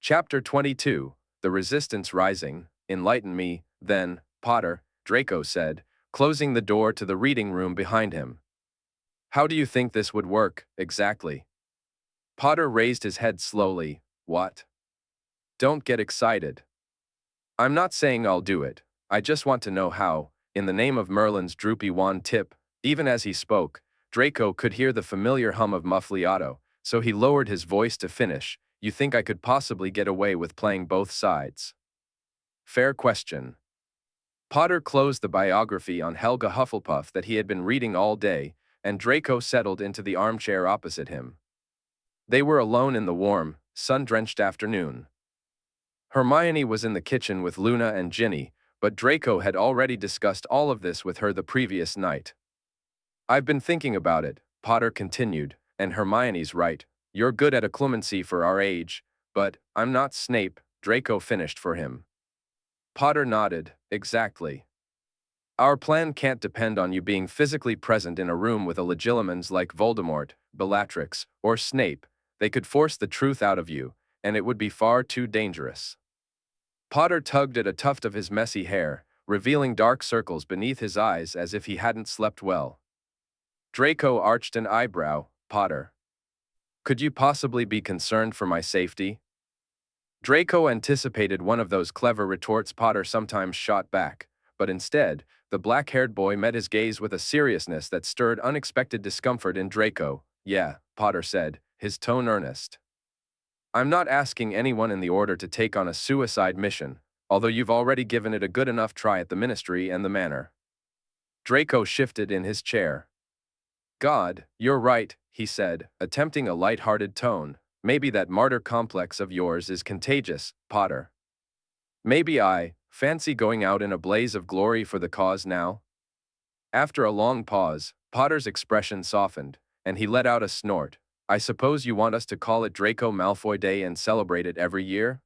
Chapter 22, The Resistance Rising. Enlighten me, then, Potter, Draco said, closing the door to the reading room behind him. How do you think this would work, exactly? Potter raised his head slowly. What? Don't get excited. I'm not saying I'll do it, I just want to know how. In the name of Merlin's droopy wand tip. Even as he spoke, Draco could hear the familiar hum of muffliato, so he lowered his voice to finish. You think I could possibly get away with playing both sides? Fair question. Potter closed the biography on Helga Hufflepuff that he had been reading all day, and Draco settled into the armchair opposite him. They were alone in the warm, sun-drenched afternoon. Hermione was in the kitchen with Luna and Ginny, but Draco had already discussed all of this with her the previous night. I've been thinking about it, Potter continued, and Hermione's right. You're good at occlumency for our age, but I'm not Snape, Draco finished for him. Potter nodded. Exactly. Our plan can't depend on you being physically present in a room with a legilimens like Voldemort, Bellatrix, or Snape. They could force the truth out of you, and it would be far too dangerous. Potter tugged at a tuft of his messy hair, revealing dark circles beneath his eyes as if he hadn't slept well. Draco arched an eyebrow. Potter, could you possibly be concerned for my safety? Draco anticipated one of those clever retorts Potter sometimes shot back, but instead, the black-haired boy met his gaze with a seriousness that stirred unexpected discomfort in Draco. Yeah, Potter said, his tone earnest. I'm not asking anyone in the Order to take on a suicide mission, although you've already given it a good enough try at the Ministry and the Manor. Draco shifted in his chair. God, you're right, he said, attempting a light-hearted tone. Maybe that martyr complex of yours is contagious, Potter. Maybe I fancy going out in a blaze of glory for the cause now. After a long pause, Potter's expression softened, and he let out a snort. I suppose you want us to call it Draco Malfoy Day and celebrate it every year?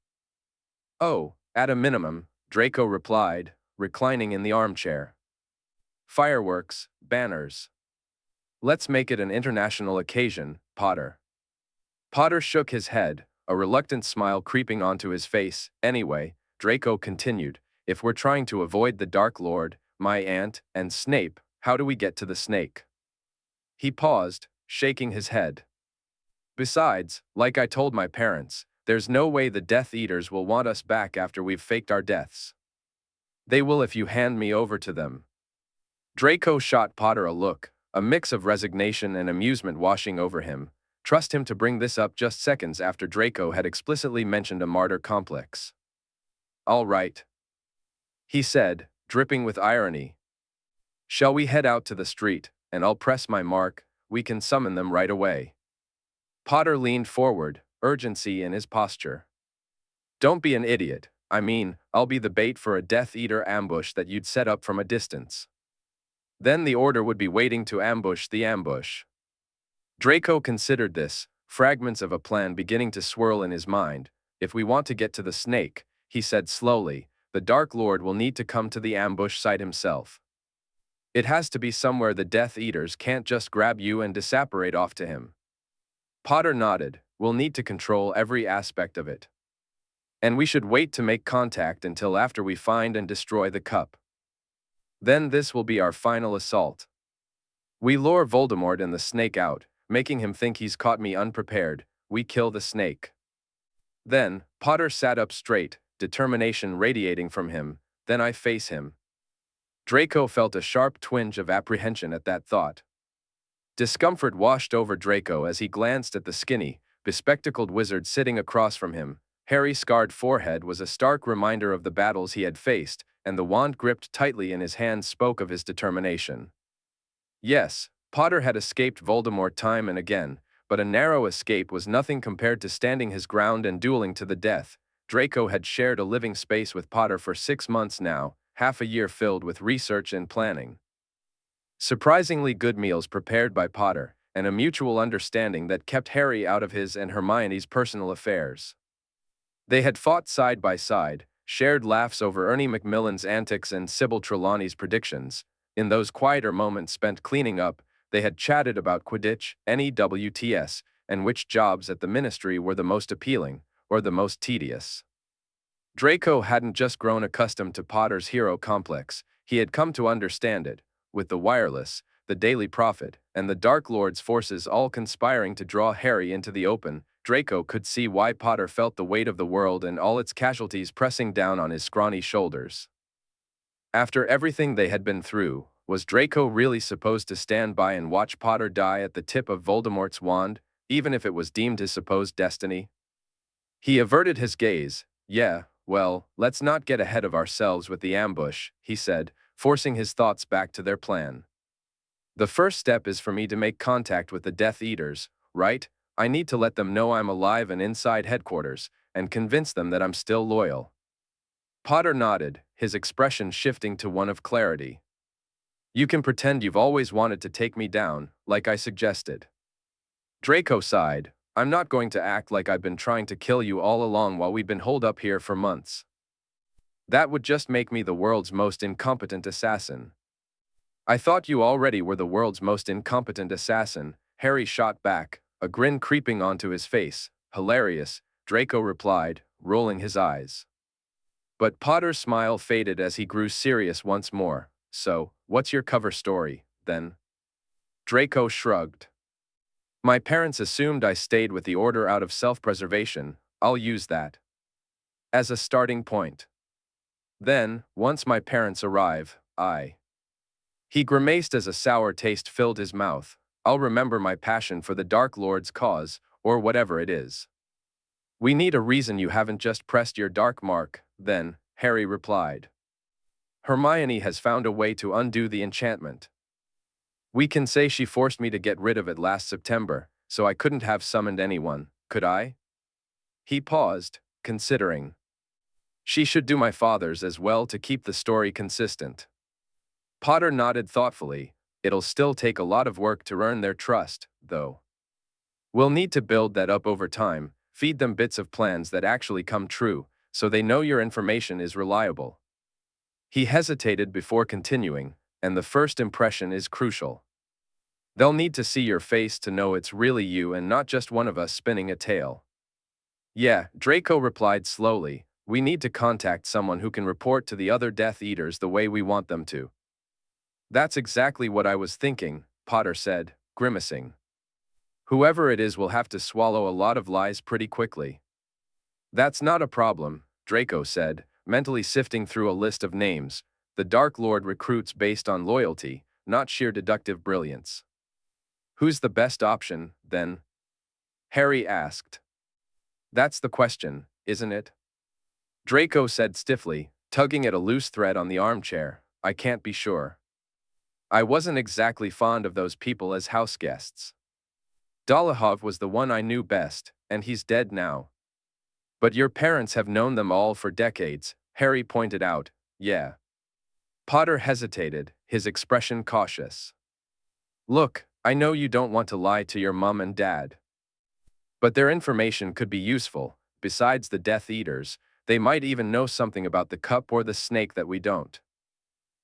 Oh, at a minimum, Draco replied, reclining in the armchair. Fireworks, banners. Let's make it an international occasion, Potter. Potter shook his head, a reluctant smile creeping onto his face. Anyway, Draco continued, if we're trying to avoid the Dark Lord, my aunt, and Snape, how do we get to the snake? He paused, shaking his head. Besides, like I told my parents, there's no way the Death Eaters will want us back after we've faked our deaths. They will if you hand me over to them. Draco shot Potter a look, a mix of resignation and amusement washing over him. Trust him to bring this up just seconds after Draco had explicitly mentioned a martyr complex. All right, he said, dripping with irony. Shall we head out to the street, and I'll press my mark, we can summon them right away. Potter leaned forward, urgency in his posture. Don't be an idiot, I mean, I'll be the bait for a Death Eater ambush that you'd set up from a distance. Then the Order would be waiting to ambush the ambush. Draco considered this, fragments of a plan beginning to swirl in his mind. If we want to get to the snake, he said slowly, the Dark Lord will need to come to the ambush site himself. It has to be somewhere the Death Eaters can't just grab you and disapparate off to him. Potter nodded. We'll need to control every aspect of it. And we should wait to make contact until after we find and destroy the cup. Then this will be our final assault. We lure Voldemort and the snake out, making him think he's caught me unprepared. We kill the snake. Then, Potter sat up straight, determination radiating from him. Then I face him. Draco felt a sharp twinge of apprehension at that thought. Discomfort washed over Draco as he glanced at the skinny, bespectacled wizard sitting across from him. Harry's scarred forehead was a stark reminder of the battles he had faced, and the wand gripped tightly in his hand spoke of his determination. Yes, Potter had escaped Voldemort time and again, but a narrow escape was nothing compared to standing his ground and dueling to the death. Draco had shared a living space with Potter for 6 months now, half a year filled with research and planning. Surprisingly good meals prepared by Potter, and a mutual understanding that kept Harry out of his and Hermione's personal affairs. They had fought side by side, shared laughs over Ernie Macmillan's antics and Sybil Trelawney's predictions. In those quieter moments spent cleaning up, they had chatted about Quidditch, NEWTS, and which jobs at the Ministry were the most appealing, or the most tedious. Draco hadn't just grown accustomed to Potter's hero complex, he had come to understand it, with the wireless, the Daily Prophet, and the Dark Lord's forces all conspiring to draw Harry into the open. Draco could see why Potter felt the weight of the world and all its casualties pressing down on his scrawny shoulders. After everything they had been through, was Draco really supposed to stand by and watch Potter die at the tip of Voldemort's wand, even if it was deemed his supposed destiny? He averted his gaze. "Yeah, well, let's not get ahead of ourselves with the ambush," he said, forcing his thoughts back to their plan. "The first step is for me to make contact with the Death Eaters, right? I need to let them know I'm alive and inside headquarters, and convince them that I'm still loyal." Potter nodded, his expression shifting to one of clarity. "You can pretend you've always wanted to take me down, like I suggested." Draco sighed. "I'm not going to act like I've been trying to kill you all along while we've been holed up here for months. That would just make me the world's most incompetent assassin." "I thought you already were the world's most incompetent assassin," Harry shot back, a grin creeping onto his face. "Hilarious," Draco replied, rolling his eyes. But Potter's smile faded as he grew serious once more. "So, what's your cover story, then?" Draco shrugged. "My parents assumed I stayed with the Order out of self-preservation. I'll use that as a starting point. Then, once my parents arrive, He grimaced as a sour taste filled his mouth. "I'll remember my passion for the Dark Lord's cause, or whatever it is." "We need a reason you haven't just pressed your dark mark, then," Harry replied. "Hermione has found a way to undo the enchantment. We can say she forced me to get rid of it last September, so I couldn't have summoned anyone, could I?" He paused, considering. "She should do my father's as well to keep the story consistent." Potter nodded thoughtfully. "It'll still take a lot of work to earn their trust, though. We'll need to build that up over time, feed them bits of plans that actually come true, so they know your information is reliable." He hesitated before continuing, "And the first impression is crucial. They'll need to see your face to know it's really you and not just one of us spinning a tale." "Yeah," Draco replied slowly, "we need to contact someone who can report to the other Death Eaters the way we want them to." "That's exactly what I was thinking," Potter said, grimacing. "Whoever it is will have to swallow a lot of lies pretty quickly." "That's not a problem," Draco said, mentally sifting through a list of names. "The Dark Lord recruits based on loyalty, not sheer deductive brilliance." "Who's the best option, then?" Harry asked. "That's the question, isn't it?" Draco said stiffly, tugging at a loose thread on the armchair. "I can't be sure. I wasn't exactly fond of those people as house guests. Dolohov was the one I knew best, and he's dead now." "But your parents have known them all for decades," Harry pointed out. "Yeah." Potter hesitated, his expression cautious. "Look, I know you don't want to lie to your mum and dad. But their information could be useful. Besides the Death Eaters, they might even know something about the cup or the snake that we don't."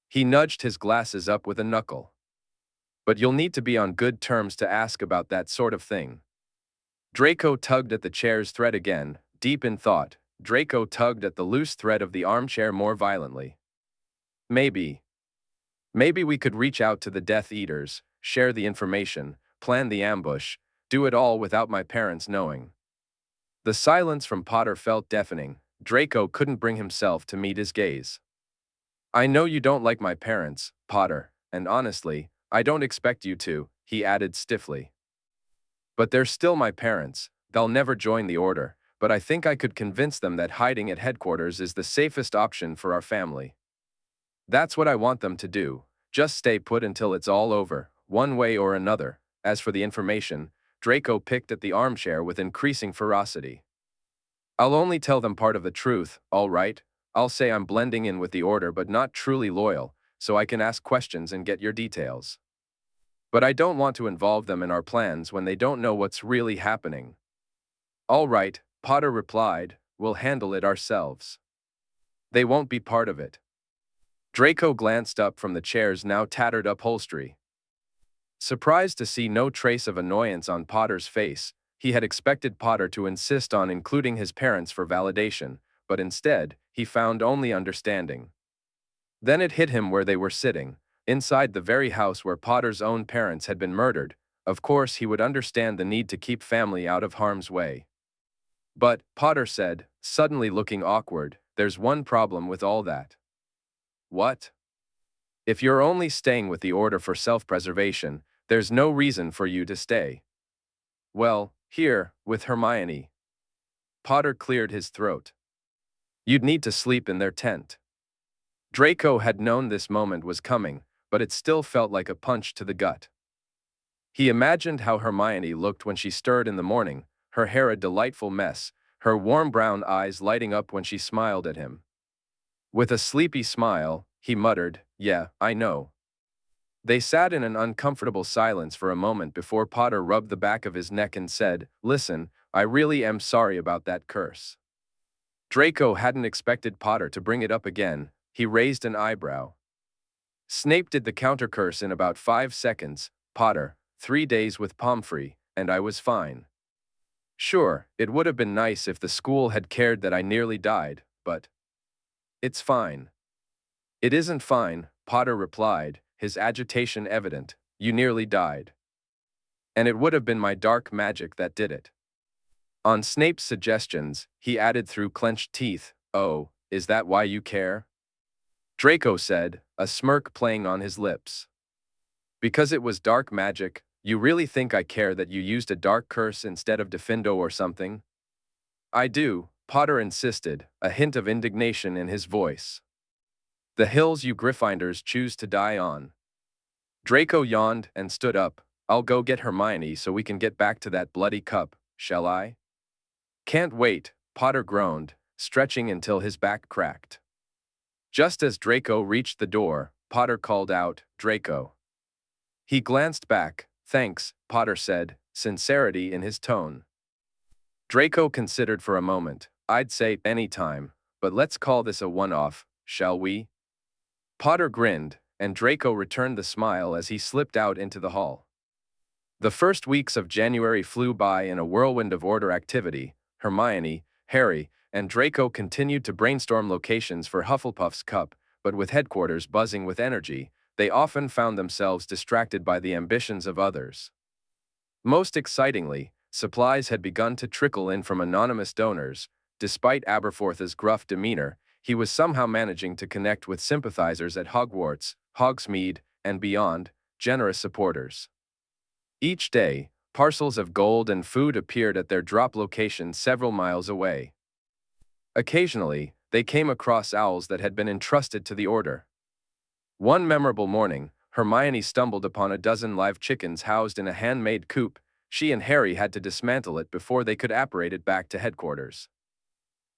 He nudged his glasses up with a knuckle. "But you'll need to be on good terms to ask about that sort of thing." Draco tugged at the chair's thread again, deep in thought. Draco tugged at the loose thread of the armchair more violently. Maybe we could reach out to the Death Eaters, share the information, plan the ambush, do it all without my parents knowing." The silence from Potter felt deafening. Draco couldn't bring himself to meet his gaze. "I know you don't like my parents, Potter, and honestly, I don't expect you to," he added stiffly. "But they're still my parents. They'll never join the Order, but I think I could convince them that hiding at headquarters is the safest option for our family. That's what I want them to do. Just stay put until it's all over, one way or another." As for the information, Draco picked at the armchair with increasing ferocity. "I'll only tell them part of the truth, all right? I'll say I'm blending in with the Order but not truly loyal, so I can ask questions and get your details. But I don't want to involve them in our plans when they don't know what's really happening." "All right," Potter replied, "we'll handle it ourselves. They won't be part of it." Draco glanced up from the chair's now tattered upholstery. Surprised to see no trace of annoyance on Potter's face, He had expected Potter to insist on including his parents for validation, but instead, he found only understanding. Then it hit him where they were sitting, inside the very house where Potter's own parents had been murdered. Of course, he would understand the need to keep family out of harm's way. But, Potter said, suddenly looking awkward, there's one problem with all that. What? If you're only staying with the Order for self-preservation, there's no reason for you to stay. Well, here, with Hermione. Potter cleared his throat. You'd need to sleep in their tent. Draco had known this moment was coming, but it still felt like a punch to the gut. He imagined how Hermione looked when she stirred in the morning, her hair a delightful mess, her warm brown eyes lighting up when she smiled at him. With a sleepy smile, he muttered, "Yeah, I know." They sat in an uncomfortable silence for a moment before Potter rubbed the back of his neck and said, "Listen, I really am sorry about that curse." Draco hadn't expected Potter to bring it up again. He raised an eyebrow. Snape did the counter-curse in about 5 seconds. Potter, 3 days with Pomfrey, and I was fine. Sure, it would have been nice if the school had cared that I nearly died, but it's fine. It isn't fine, Potter replied, his agitation evident. You nearly died. And it would have been my dark magic that did it. On Snape's suggestions, he added through clenched teeth, "Oh, is that why you care?" Draco said, a smirk playing on his lips. "Because it was dark magic, you really think I care that you used a dark curse instead of Diffindo or something?" "I do," Potter insisted, a hint of indignation in his voice. "The hills you Gryffindors choose to die on." Draco yawned and stood up. "I'll go get Hermione so we can get back to that bloody cup, shall I?" "Can't wait," Potter groaned, stretching until his back cracked. Just as Draco reached the door, Potter called out, "Draco." He glanced back. "Thanks," Potter said, sincerity in his tone. Draco considered for a moment. "I'd say any time, but let's call this a one-off, shall we?" Potter grinned, and Draco returned the smile as he slipped out into the hall. The first weeks of January flew by in a whirlwind of Order activity. Hermione, Harry, and Draco continued to brainstorm locations for Hufflepuff's Cup, but with headquarters buzzing with energy, they often found themselves distracted by the ambitions of others. Most excitingly, supplies had begun to trickle in from anonymous donors. Despite Aberforth's gruff demeanor, he was somehow managing to connect with sympathizers at Hogwarts, Hogsmeade, and beyond, generous supporters. Each day, parcels of gold and food appeared at their drop location several miles away. Occasionally, they came across owls that had been entrusted to the Order. One memorable morning, Hermione stumbled upon a dozen live chickens housed in a handmade coop. She and Harry had to dismantle it before they could apparate it back to headquarters.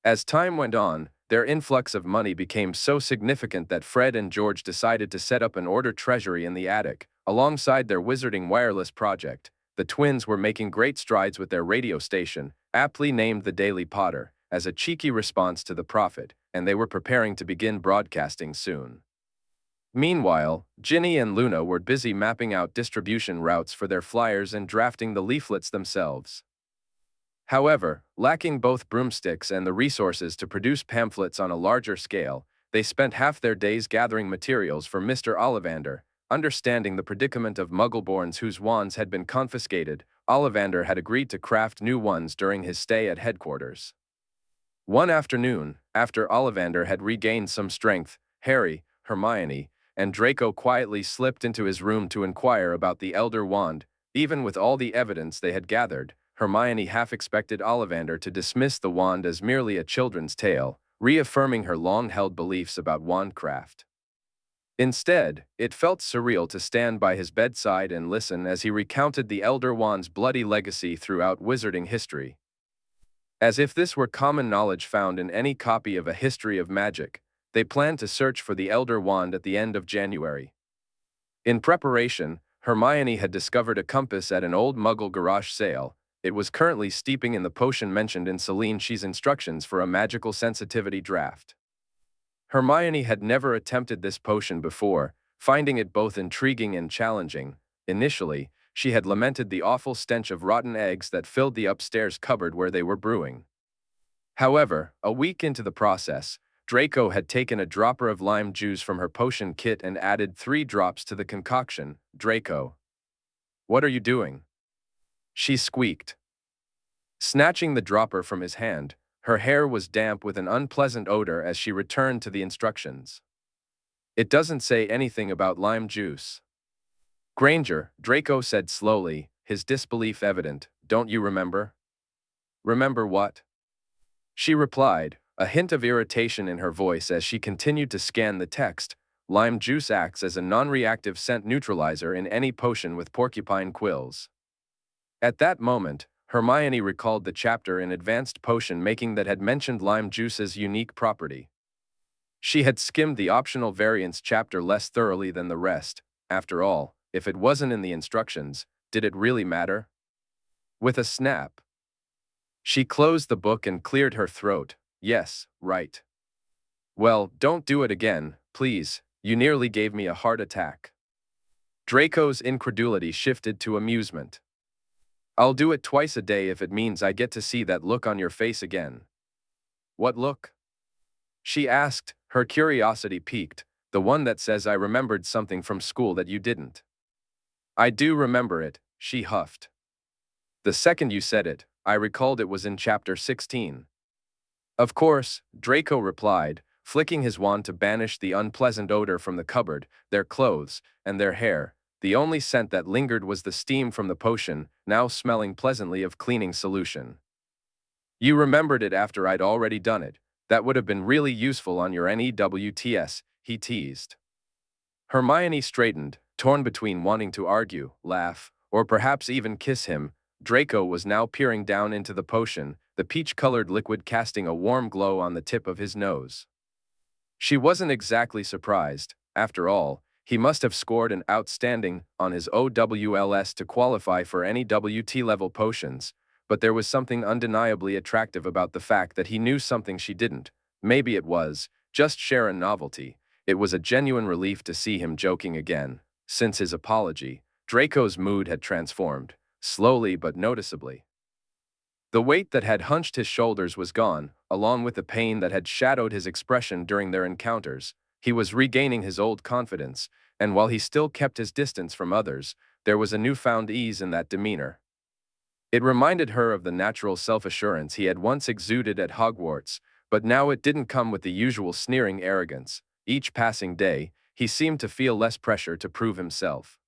As time went on, their influx of money became so significant that Fred and George decided to set up an Order treasury in the attic. Alongside their wizarding wireless project, the twins were making great strides with their radio station, aptly named the Daily Potter, as a cheeky response to the Prophet, and they were preparing to begin broadcasting soon. Meanwhile, Ginny and Luna were busy mapping out distribution routes for their flyers and drafting the leaflets themselves. However, lacking both broomsticks and the resources to produce pamphlets on a larger scale, they spent half their days gathering materials for Mr. Ollivander. Understanding the predicament of Muggleborns whose wands had been confiscated, Ollivander had agreed to craft new ones during his stay at headquarters. One afternoon, after Ollivander had regained some strength, Harry, Hermione, and Draco quietly slipped into his room to inquire about the Elder Wand. Even with all the evidence they had gathered, Hermione half expected Ollivander to dismiss the wand as merely a children's tale, reaffirming her long-held beliefs about wandcraft. Instead, it felt surreal to stand by his bedside and listen as he recounted the Elder Wand's bloody legacy throughout wizarding history. As if this were common knowledge found in any copy of a history of magic, they planned to search for the Elder Wand at the end of January. In preparation, Hermione had discovered a compass at an old Muggle garage sale. It was currently steeping in the potion mentioned in Celine She's instructions for a magical sensitivity draft. Hermione had never attempted this potion before, finding it both intriguing and challenging. Initially, she had lamented the awful stench of rotten eggs that filled the upstairs cupboard where they were brewing. However, a week into the process, Draco had taken a dropper of lime juice from her potion kit and added 3 drops to the concoction. "Draco, what are you doing?" she squeaked. Snatching the dropper from his hand, her hair was damp with an unpleasant odor as she returned to the instructions. "It doesn't say anything about lime juice." "Granger," Draco said slowly, his disbelief evident, "don't you remember?" "Remember what?" she replied, a hint of irritation in her voice as she continued to scan the text. "Lime juice acts as a non-reactive scent neutralizer in any potion with porcupine quills." At that moment, Hermione recalled the chapter in Advanced Potion Making that had mentioned lime juice's unique property. She had skimmed the optional variants chapter less thoroughly than the rest. After all, if it wasn't in the instructions, did it really matter? With a snap, she closed the book and cleared her throat. "Yes, right. Well, don't do it again, please. You nearly gave me a heart attack." Draco's incredulity shifted to amusement. "I'll do it twice a day if it means I get to see that look on your face again." "What look?" she asked, her curiosity piqued. "The one that says I remembered something from school that you didn't." "I do remember it," she huffed. "The second you said it, I recalled it was in chapter 16. "Of course," Draco replied, flicking his wand to banish the unpleasant odor from the cupboard, their clothes, and their hair. The only scent that lingered was the steam from the potion, now smelling pleasantly of cleaning solution. "You remembered it after I'd already done it. That would have been really useful on your NEWTS, he teased. Hermione straightened, torn between wanting to argue, laugh, or perhaps even kiss him. Draco was now peering down into the potion, the peach-colored liquid casting a warm glow on the tip of his nose. She wasn't exactly surprised. After all, he must have scored an outstanding on his OWLS to qualify for any WT-level potions, but there was something undeniably attractive about the fact that he knew something she didn't. Maybe it was just sheer novelty. It was a genuine relief to see him joking again. Since his apology, Draco's mood had transformed, slowly but noticeably. The weight that had hunched his shoulders was gone, along with the pain that had shadowed his expression during their encounters. He was regaining his old confidence, and while he still kept his distance from others, there was a newfound ease in that demeanor. It reminded her of the natural self-assurance he had once exuded at Hogwarts, but now it didn't come with the usual sneering arrogance. Each passing day, he seemed to feel less pressure to prove himself.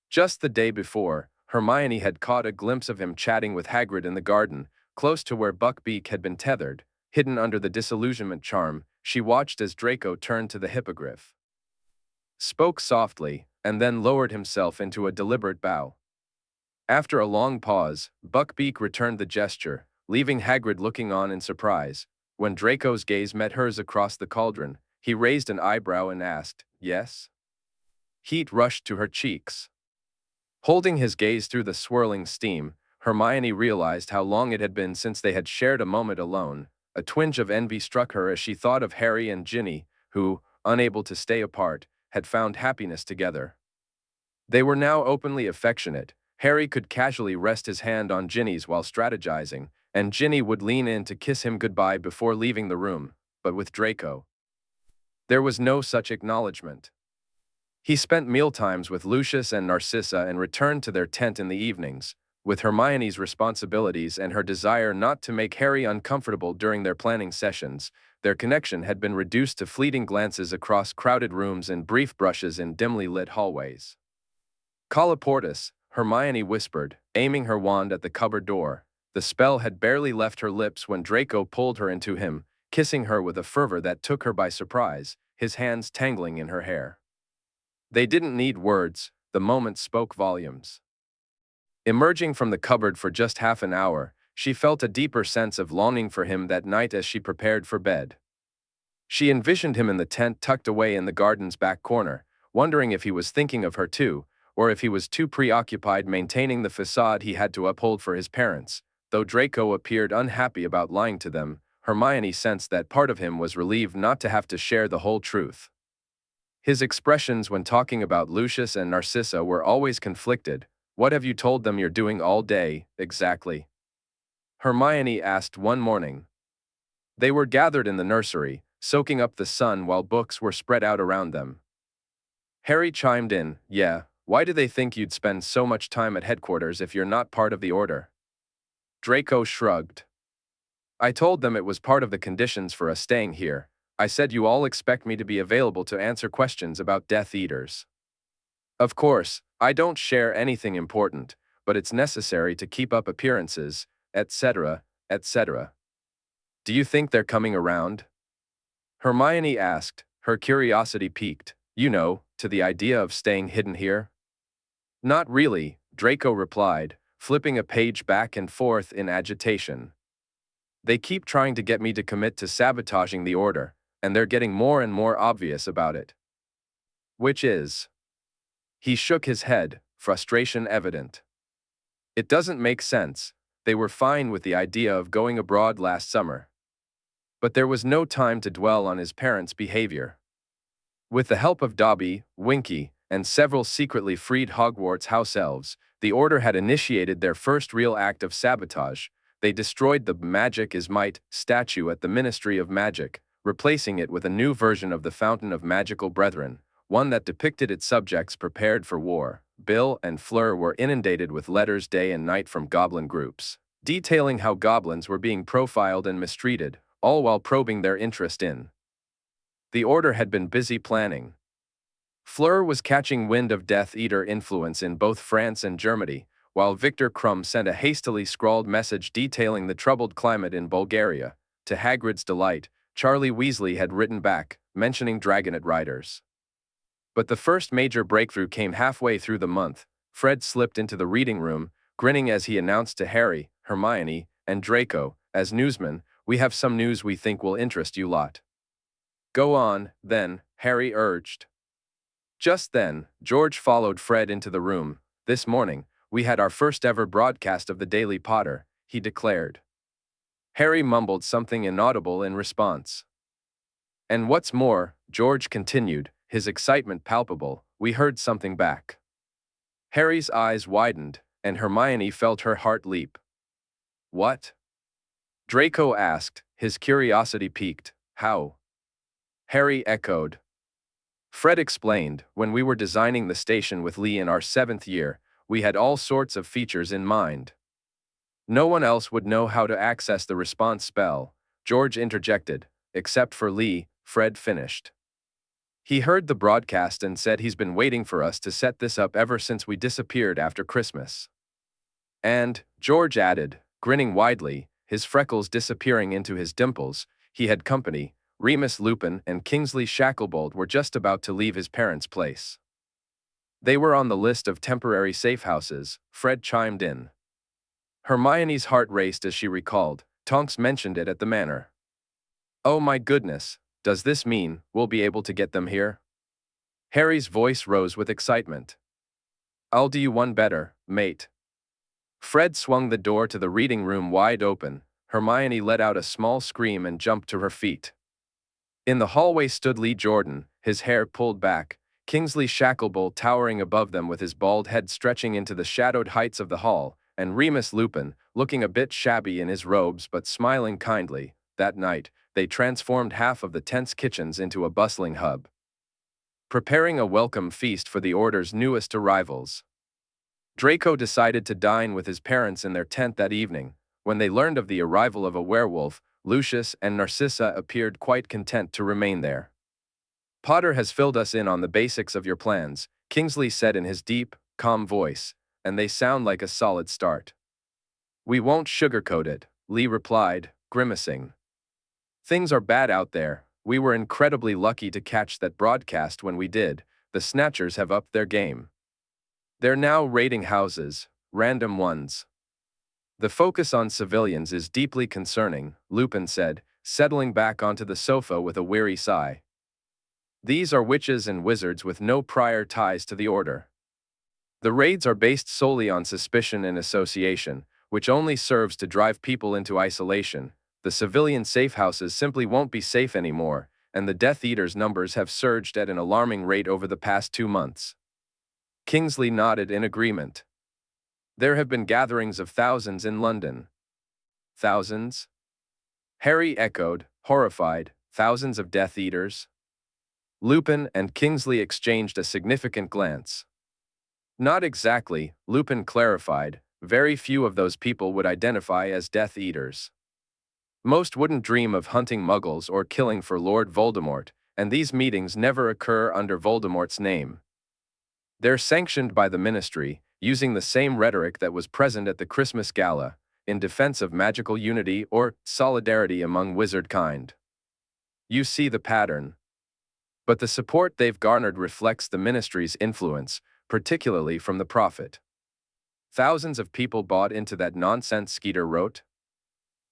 Just the day before, Hermione had caught a glimpse of him chatting with Hagrid in the garden, close to where Buckbeak had been tethered. Hidden under the disillusionment charm, she watched as Draco turned to the hippogriff, spoke softly, and then lowered himself into a deliberate bow. After a long pause, Buckbeak returned the gesture, leaving Hagrid looking on in surprise. When Draco's gaze met hers across the cauldron, he raised an eyebrow and asked, "Yes?" Heat rushed to her cheeks. Holding his gaze through the swirling steam, Hermione realized how long it had been since they had shared a moment alone. A twinge of envy struck her as she thought of Harry and Ginny, who, unable to stay apart, had found happiness together. They were now openly affectionate. Harry could casually rest his hand on Ginny's while strategizing, and Ginny would lean in to kiss him goodbye before leaving the room. But with Draco, there was no such acknowledgement. He spent mealtimes with Lucius and Narcissa and returned to their tent in the evenings. With Hermione's responsibilities and her desire not to make Harry uncomfortable during their planning sessions, their connection had been reduced to fleeting glances across crowded rooms and brief brushes in dimly lit hallways. "Colloportus," Hermione whispered, aiming her wand at the cupboard door. The spell had barely left her lips when Draco pulled her into him, kissing her with a fervor that took her by surprise, his hands tangling in her hair. They didn't need words, the moment spoke volumes. Emerging from the cupboard for just half an hour, she felt a deeper sense of longing for him that night as she prepared for bed. She envisioned him in the tent tucked away in the garden's back corner, wondering if he was thinking of her too, or if he was too preoccupied maintaining the facade he had to uphold for his parents. Though Draco appeared unhappy about lying to them, Hermione sensed that part of him was relieved not to have to share the whole truth. His expressions when talking about Lucius and Narcissa were always conflicted, What have you told them you're doing all day, exactly? Hermione asked one morning. They were gathered in the nursery, soaking up the sun while books were spread out around them. Harry chimed in, yeah, why do they think you'd spend so much time at headquarters if you're not part of the order? Draco shrugged. I told them it was part of the conditions for us staying here. I said you all expect me to be available to answer questions about Death Eaters. Of course, I don't share anything important, but it's necessary to keep up appearances, etc., etc. Do you think they're coming around? Hermione asked, her curiosity piqued, to the idea of staying hidden here. Not really, Draco replied, flipping a page back and forth in agitation. They keep trying to get me to commit to sabotaging the order, and they're getting more and more obvious about it. Which is? He shook his head, frustration evident. It doesn't make sense. They were fine with the idea of going abroad last summer. But there was no time to dwell on his parents' behavior. With the help of Dobby, Winky, and several secretly freed Hogwarts house elves, the Order had initiated their first real act of sabotage. They destroyed the Magic is Might statue at the Ministry of Magic, replacing it with a new version of the Fountain of Magical Brethren, one that depicted its subjects prepared for war. Bill and Fleur were inundated with letters day and night from goblin groups, detailing how goblins were being profiled and mistreated, all while probing their interest in. The Order had been busy planning. Fleur was catching wind of Death Eater influence in both France and Germany, while Victor Krum sent a hastily scrawled message detailing the troubled climate in Bulgaria. To Hagrid's delight, Charlie Weasley had written back, mentioning Dragonet riders. But the first major breakthrough came halfway through the month. Fred slipped into the reading room, grinning as he announced to Harry, Hermione, and Draco, as newsman, we have some news we think will interest you lot. Go on, then, Harry urged. Just then, George followed Fred into the room. This morning, we had our first ever broadcast of the Daily Potter, he declared. Harry mumbled something inaudible in response. And what's more, George continued, his excitement palpable, we heard something back. Harry's eyes widened, and Hermione felt her heart leap. What? Draco asked, his curiosity piqued. How? Harry echoed. Fred explained, when we were designing the station with Lee in our 7th year, we had all sorts of features in mind. No one else would know how to access the response spell, George interjected, except for Lee, Fred finished. He heard the broadcast and said he's been waiting for us to set this up ever since we disappeared after Christmas. And, George added, grinning widely, his freckles disappearing into his dimples, he had company. Remus Lupin and Kingsley Shacklebolt were just about to leave his parents' place. They were on the list of temporary safe houses, Fred chimed in. Hermione's heart raced as she recalled, Tonks mentioned it at the manor. Oh my goodness, does this mean we'll be able to get them here? Harry's voice rose with excitement. I'll do you one better, mate. Fred swung the door to the reading room wide open. Hermione let out a small scream and jumped to her feet. In the hallway stood Lee Jordan, his hair pulled back, Kingsley Shacklebolt towering above them with his bald head stretching into the shadowed heights of the hall, and Remus Lupin, looking a bit shabby in his robes but smiling kindly. That night, they transformed half of the tense kitchens into a bustling hub, preparing a welcome feast for the Order's newest arrivals. Draco decided to dine with his parents in their tent that evening. When they learned of the arrival of a werewolf, Lucius and Narcissa appeared quite content to remain there. Potter has filled us in on the basics of your plans, Kingsley said in his deep, calm voice, and they sound like a solid start. We won't sugarcoat it, Lee replied, grimacing. Things are bad out there. We were incredibly lucky to catch that broadcast when we did. The Snatchers have upped their game. They're now raiding houses, random ones. The focus on civilians is deeply concerning, Lupin said, settling back onto the sofa with a weary sigh. These are witches and wizards with no prior ties to the Order. The raids are based solely on suspicion and association, which only serves to drive people into isolation. The civilian safe houses simply won't be safe anymore, and the Death Eaters' numbers have surged at an alarming rate over the past 2 months. Kingsley nodded in agreement. There have been gatherings of thousands in London. Thousands? Harry echoed, horrified. Thousands of Death Eaters? Lupin and Kingsley exchanged a significant glance. Not exactly, Lupin clarified. Very few of those people would identify as Death Eaters. Most wouldn't dream of hunting Muggles or killing for Lord Voldemort, and these meetings never occur under Voldemort's name. They're sanctioned by the Ministry, using the same rhetoric that was present at the Christmas Gala, in defense of magical unity or solidarity among wizard kind. You see the pattern. But the support they've garnered reflects the Ministry's influence, particularly from the Prophet. Thousands of people bought into that nonsense, Skeeter wrote.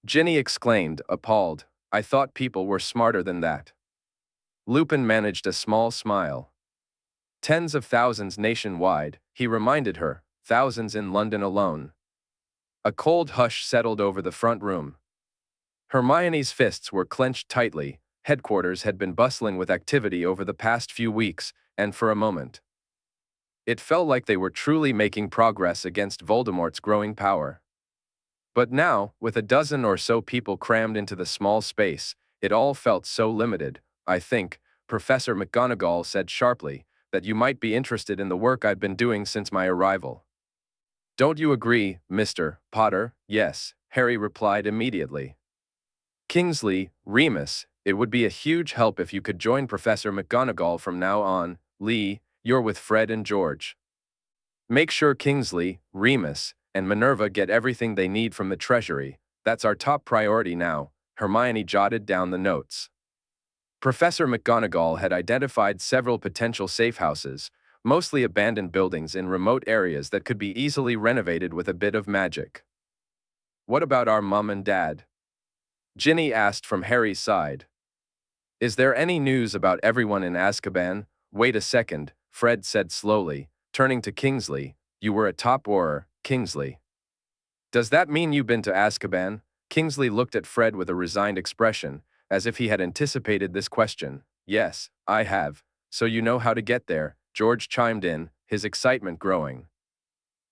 Ginny exclaimed, appalled. I thought people were smarter than that. Lupin managed a small smile. Tens of thousands nationwide, he reminded her, thousands in London alone. A cold hush settled over the front room. Hermione's fists were clenched tightly. Headquarters had been bustling with activity over the past few weeks, and for a moment, it felt like they were truly making progress against Voldemort's growing power. But now, with a dozen or so people crammed into the small space, it all felt so limited. I think, Professor McGonagall said sharply, that you might be interested in the work I've been doing since my arrival. Don't you agree, Mr. Potter? Yes, Harry replied immediately. Kingsley, Remus, it would be a huge help if you could join Professor McGonagall from now on. Lee, you're with Fred and George. Make sure Kingsley, Remus, and Minerva get everything they need from the Treasury. That's our top priority now. Hermione jotted down the notes. Professor McGonagall had identified several potential safe houses, mostly abandoned buildings in remote areas that could be easily renovated with a bit of magic. What about our mum and dad? Ginny asked from Harry's side. Is there any news about everyone in Aszkaban? Wait a second, Fred said slowly, turning to Kingsley. You were a top orer, Kingsley. Does that mean you've been to Aszkaban? Kingsley looked at Fred with a resigned expression, as if he had anticipated this question. Yes, I have. So you know how to get there, George chimed in, his excitement growing.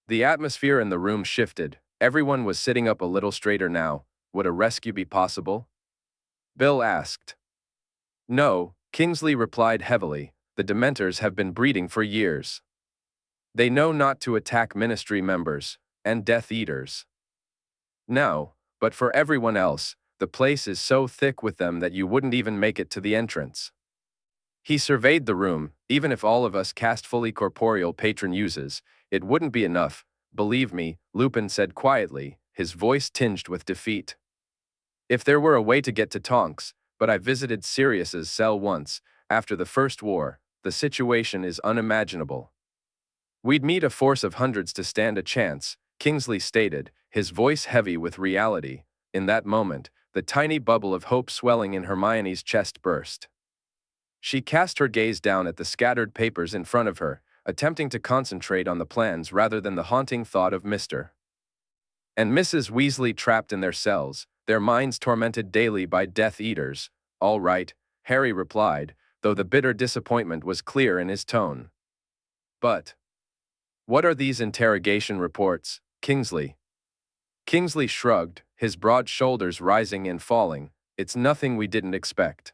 The atmosphere in the room shifted. Everyone was sitting up a little straighter now. Would a rescue be possible? Bill asked. No, Kingsley replied heavily. The Dementors have been breeding for years. They know not to attack Ministry members and Death Eaters. No, but for everyone else, the place is so thick with them that you wouldn't even make it to the entrance. He surveyed the room. Even if all of us cast fully corporeal patron uses, it wouldn't be enough. Believe me, Lupin said quietly, his voice tinged with defeat. If there were a way to get to Tonks, but I visited Sirius's cell once, after the First War, the situation is unimaginable. We'd need a force of hundreds to stand a chance, Kingsley stated, his voice heavy with reality. In that moment, the tiny bubble of hope swelling in Hermione's chest burst. She cast her gaze down at the scattered papers in front of her, attempting to concentrate on the plans rather than the haunting thought of Mr. and Mrs. Weasley trapped in their cells, their minds tormented daily by Death Eaters. All right, Harry replied, though the bitter disappointment was clear in his tone. But what are these interrogation reports, Kingsley? Kingsley shrugged, his broad shoulders rising and falling. It's nothing we didn't expect.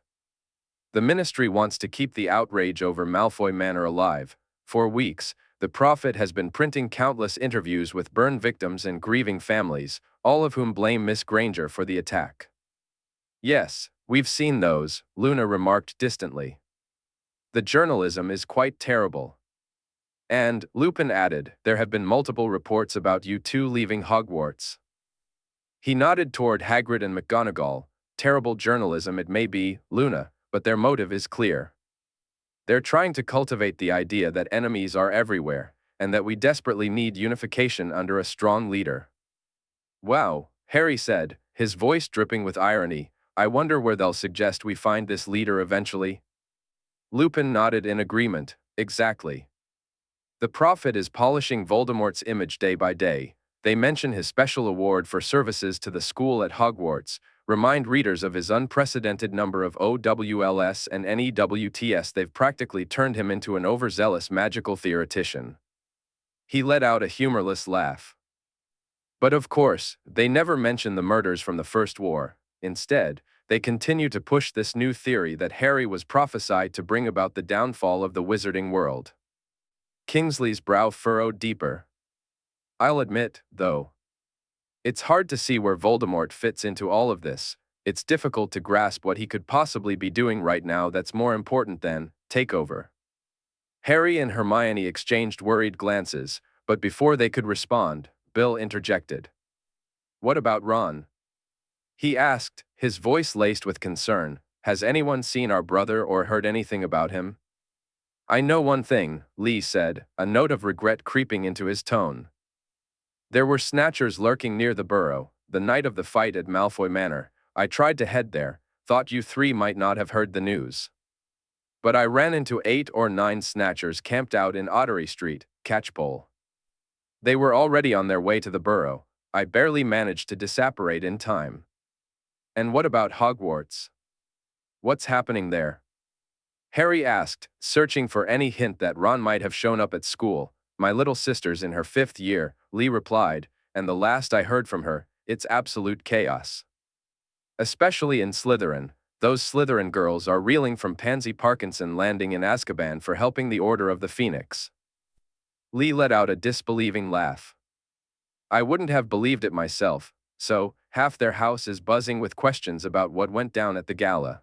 The Ministry wants to keep the outrage over Malfoy Manor alive. For weeks, the Prophet has been printing countless interviews with burn victims and grieving families, all of whom blame Miss Granger for the attack. Yes, we've seen those, Luna remarked distantly. The journalism is quite terrible. And, Lupin added, there have been multiple reports about you two leaving Hogwarts. He nodded toward Hagrid and McGonagall. Terrible journalism it may be, Luna, but their motive is clear. They're trying to cultivate the idea that enemies are everywhere, and that we desperately need unification under a strong leader. Wow, Harry said, his voice dripping with irony. I wonder where they'll suggest we find this leader eventually. Lupin nodded in agreement. Exactly. The Prophet is polishing Voldemort's image day by day. They mention his special award for services to the school at Hogwarts, remind readers of his unprecedented number of OWLS and NEWTS. They've practically turned him into an overzealous magical theoretician. He let out a humorless laugh. But of course, they never mention the murders from the First War. Instead, they continue to push this new theory that Harry was prophesied to bring about the downfall of the wizarding world. Kingsley's brow furrowed deeper. I'll admit, though, it's hard to see where Voldemort fits into all of this. It's difficult to grasp what he could possibly be doing right now that's more important than takeover. Harry and Hermione exchanged worried glances, but before they could respond, Bill interjected. What about Ron? He asked, his voice laced with concern. Has anyone seen our brother or heard anything about him? I know one thing, Lee said, a note of regret creeping into his tone. There were snatchers lurking near the burrow, the night of the fight at Malfoy Manor. I tried to head there, thought you three might not have heard the news. But I ran into 8 or 9 snatchers camped out in Ottery Street, Catchpole. They were already on their way to the burrow. I barely managed to disapparate in time. And what about Hogwarts? What's happening there? Harry asked, searching for any hint that Ron might have shown up at school. My little sister's in her 5th year, Lee replied, and the last I heard from her, it's absolute chaos. Especially in Slytherin. Those Slytherin girls are reeling from Pansy Parkinson landing in Aszkaban for helping the Order of the Phoenix. Lee let out a disbelieving laugh. I wouldn't have believed it myself, so half their house is buzzing with questions about what went down at the gala.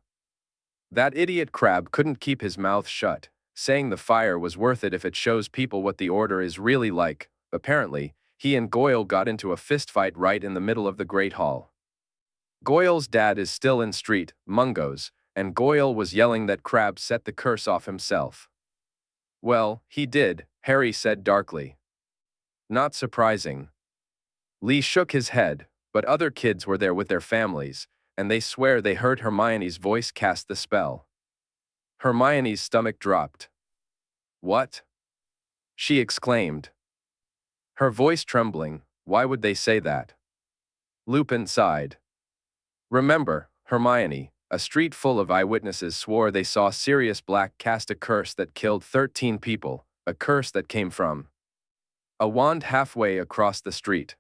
That idiot Crabbe couldn't keep his mouth shut, saying the fire was worth it if it shows people what the Order is really like. Apparently, he and Goyle got into a fistfight right in the middle of the Great Hall. Goyle's dad is still in Street, Mungo's, and Goyle was yelling that Crabbe set the curse off himself. Well, he did, Harry said darkly. Not surprising. Lee shook his head, but other kids were there with their families, and they swear they heard Hermione's voice cast the spell. Hermione's stomach dropped. What? She exclaimed. Her voice trembling. Why would they say that? Lupin sighed. Remember, Hermione, a street full of eyewitnesses swore they saw Sirius Black cast a curse that killed 13 people, a curse that came from a wand halfway across the street.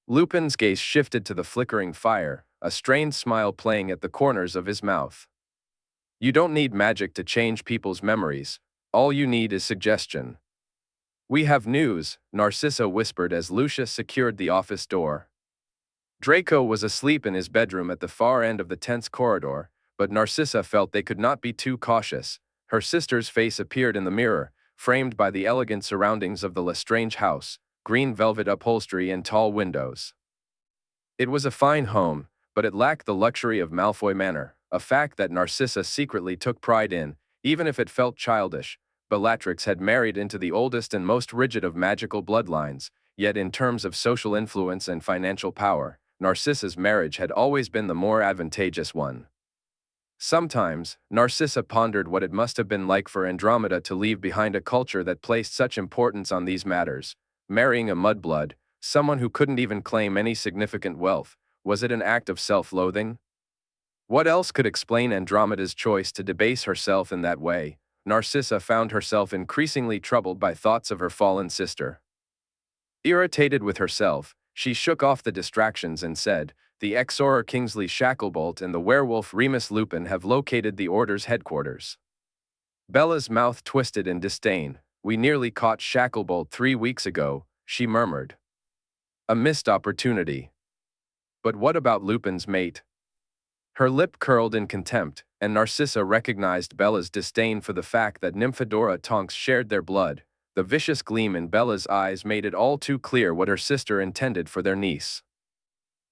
Lupin's gaze shifted to the flickering fire, a strained smile playing at the corners of his mouth. You don't need magic to change people's memories. All you need is suggestion. We have news, Narcissa whispered as Lucius secured the office door. Draco was asleep in his bedroom at the far end of the tense corridor, but Narcissa felt they could not be too cautious. Her sister's face appeared in the mirror, framed by the elegant surroundings of the Lestrange house, green velvet upholstery and tall windows. It was a fine home, but it lacked the luxury of Malfoy Manor, a fact that Narcissa secretly took pride in, even if it felt childish. Bellatrix had married into the oldest and most rigid of magical bloodlines, yet in terms of social influence and financial power, Narcissa's marriage had always been the more advantageous one. Sometimes, Narcissa pondered what it must have been like for Andromeda to leave behind a culture that placed such importance on these matters. Marrying a mudblood, someone who couldn't even claim any significant wealth, was it an act of self-loathing? What else could explain Andromeda's choice to debase herself in that way? Narcissa found herself increasingly troubled by thoughts of her fallen sister. Irritated with herself, she shook off the distractions and said, the Exoror Kingsley Shacklebolt and the werewolf Remus Lupin have located the Order's headquarters. Bella's mouth twisted in disdain. We nearly caught Shacklebolt 3 weeks ago, she murmured. A missed opportunity. But what about Lupin's mate? Her lip curled in contempt, and Narcissa recognized Bella's disdain for the fact that Nymphadora Tonks shared their blood. The vicious gleam in Bella's eyes made it all too clear what her sister intended for their niece.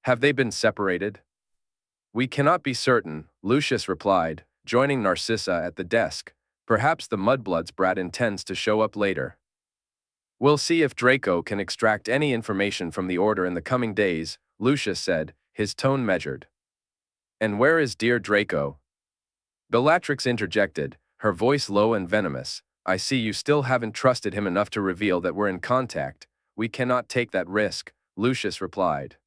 Have they been separated? We cannot be certain, Lucius replied, joining Narcissa at the desk. Perhaps the Mudblood's brat intends to show up later. We'll see if Draco can extract any information from the Order in the coming days, Lucius said, his tone measured. And where is dear Draco? Bellatrix interjected, her voice low and venomous. I see you still haven't trusted him enough to reveal that we're in contact. We cannot take that risk, Lucius replied.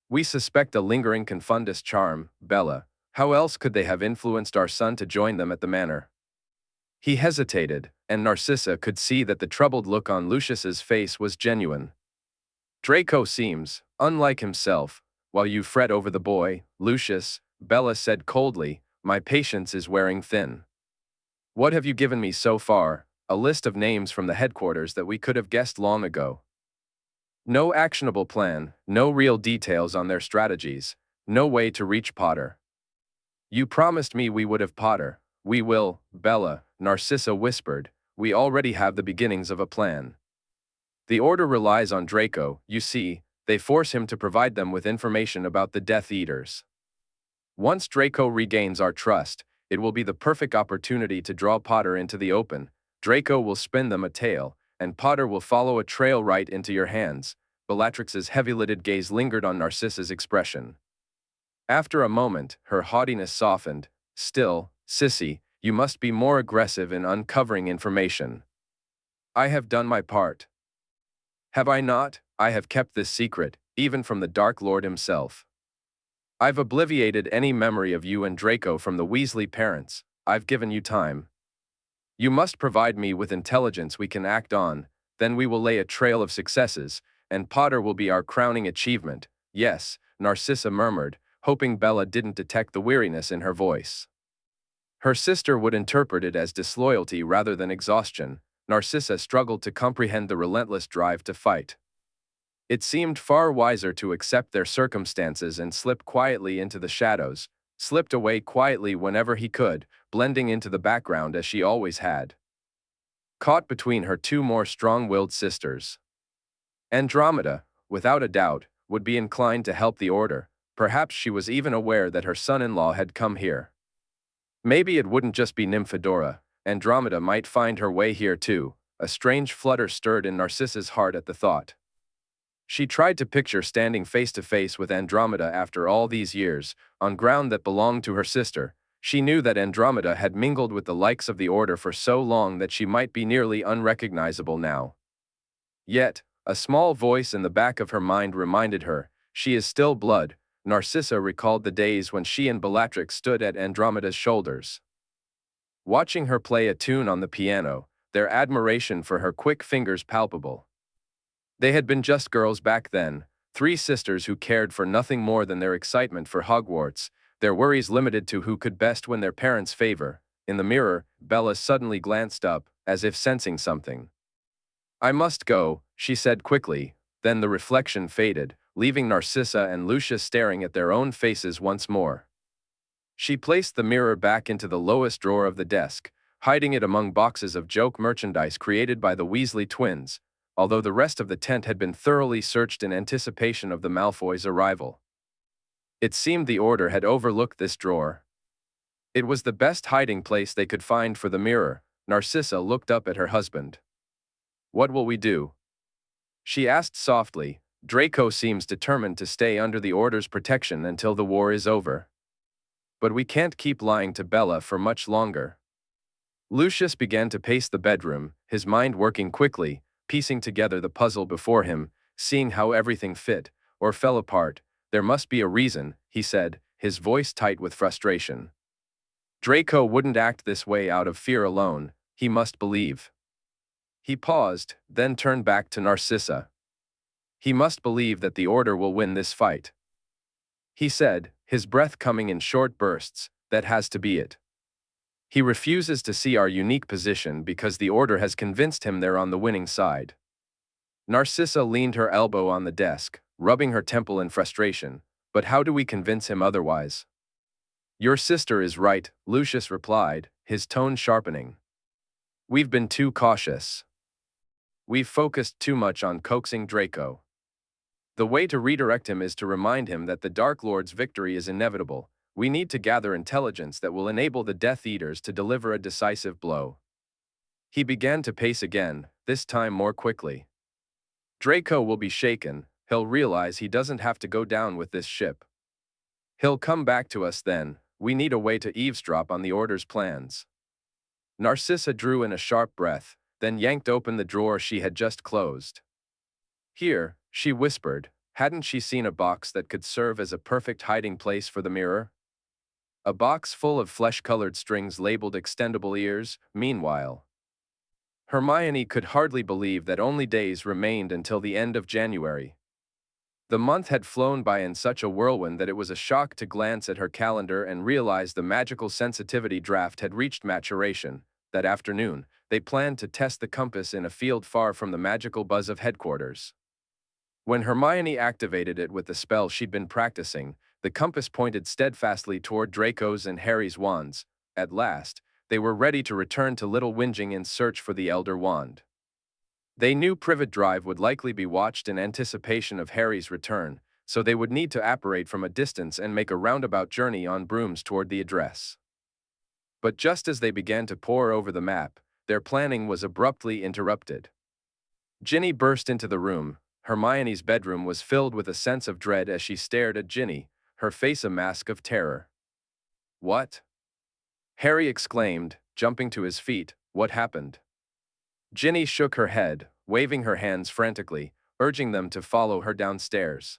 We suspect a lingering confundus charm, Bella. How else could they have influenced our son to join them at the manor? He hesitated, and Narcissa could see that the troubled look on Lucius's face was genuine. Draco seems, unlike himself. While you fret over the boy, Lucius, Bella said coldly, my patience is wearing thin. What have you given me so far? A list of names from the headquarters that we could have guessed long ago. No actionable plan, no real details on their strategies, no way to reach Potter. You promised me we would have Potter. We will, Bella, Narcissa whispered. We already have the beginnings of a plan. The Order relies on Draco, you see, they force him to provide them with information about the Death Eaters. Once Draco regains our trust, it will be the perfect opportunity to draw Potter into the open. Draco will spin them a tale, and Potter will follow a trail right into your hands. Bellatrix's heavy-lidded gaze lingered on Narcissa's expression. After a moment, her haughtiness softened. Still, Sissy, you must be more aggressive in uncovering information. I have done my part. Have I not? I have kept this secret, even from the Dark Lord himself. I've obliviated any memory of you and Draco from the Weasley parents. I've given you time. You must provide me with intelligence we can act on, then we will lay a trail of successes, and Potter will be our crowning achievement. Yes, Narcissa murmured, hoping Bella didn't detect the weariness in her voice. Her sister would interpret it as disloyalty rather than exhaustion. Narcissa struggled to comprehend the relentless drive to fight. It seemed far wiser to accept their circumstances and slip quietly into the shadows, slipped away quietly whenever he could, blending into the background as she always had. Caught between her two more strong-willed sisters. Andromeda, without a doubt, would be inclined to help the Order. Perhaps she was even aware that her son-in-law had come here. Maybe it wouldn't just be Nymphadora. Andromeda might find her way here too. A strange flutter stirred in Narcissa's heart at the thought. She tried to picture standing face to face with Andromeda after all these years, on ground that belonged to her sister. She knew that Andromeda had mingled with the likes of the Order for so long that she might be nearly unrecognizable now. Yet, a small voice in the back of her mind reminded her, she is still blood. Narcissa recalled the days when she and Bellatrix stood at Andromeda's shoulders. Watching her play a tune on the piano, their admiration for her quick fingers palpable. They had been just girls back then, three sisters who cared for nothing more than their excitement for Hogwarts, their worries limited to who could best win their parents' favor. In the mirror, Bella suddenly glanced up, as if sensing something. I must go, she said quickly, then the reflection faded, leaving Narcissa and Lucius staring at their own faces once more. She placed the mirror back into the lowest drawer of the desk, hiding it among boxes of joke merchandise created by the Weasley twins, although the rest of the tent had been thoroughly searched in anticipation of the Malfoys' arrival. It seemed the Order had overlooked this drawer. It was the best hiding place they could find for the mirror. Narcissa looked up at her husband. What will we do? She asked softly. Draco seems determined to stay under the Order's protection until the war is over. But we can't keep lying to Bella for much longer. Lucius began to pace the bedroom, his mind working quickly, piecing together the puzzle before him, seeing how everything fit, or fell apart. There must be a reason, he said, his voice tight with frustration. Draco wouldn't act this way out of fear alone, he must believe. He paused, then turned back to Narcissa. He must believe that the Order will win this fight. He said, his breath coming in short bursts, that has to be it. He refuses to see our unique position because the Order has convinced him they're on the winning side. Narcissa leaned her elbow on the desk, rubbing her temple in frustration. But how do we convince him otherwise? Your sister is right, Lucius replied, his tone sharpening. We've been too cautious. We've focused too much on coaxing Draco. The way to redirect him is to remind him that the Dark Lord's victory is inevitable. We need to gather intelligence that will enable the Death Eaters to deliver a decisive blow. He began to pace again, this time more quickly. Draco will be shaken. He'll realize he doesn't have to go down with this ship. He'll come back to us then. We need a way to eavesdrop on the Order's plans. Narcissa drew in a sharp breath, then yanked open the drawer she had just closed. Here, she whispered, hadn't she seen a box that could serve as a perfect hiding place for the mirror? A box full of flesh-colored strings labeled extendable ears. Meanwhile, Hermione could hardly believe that only days remained until the end of January. The month had flown by in such a whirlwind that it was a shock to glance at her calendar and realize the magical sensitivity draft had reached maturation. That afternoon, they planned to test the compass in a field far from the magical buzz of headquarters. When Hermione activated it with the spell she'd been practicing, the compass pointed steadfastly toward Draco's and Harry's wands. At last, they were ready to return to Little Whinging in search for the Elder Wand. They knew Privet Drive would likely be watched in anticipation of Harry's return, so they would need to apparate from a distance and make a roundabout journey on brooms toward the address. But just as they began to pore over the map, their planning was abruptly interrupted. Ginny burst into the room. Hermione's bedroom was filled with a sense of dread as she stared at Ginny, her face a mask of terror. "What?" Harry exclaimed, jumping to his feet. "What happened?" Ginny shook her head, waving her hands frantically, urging them to follow her downstairs.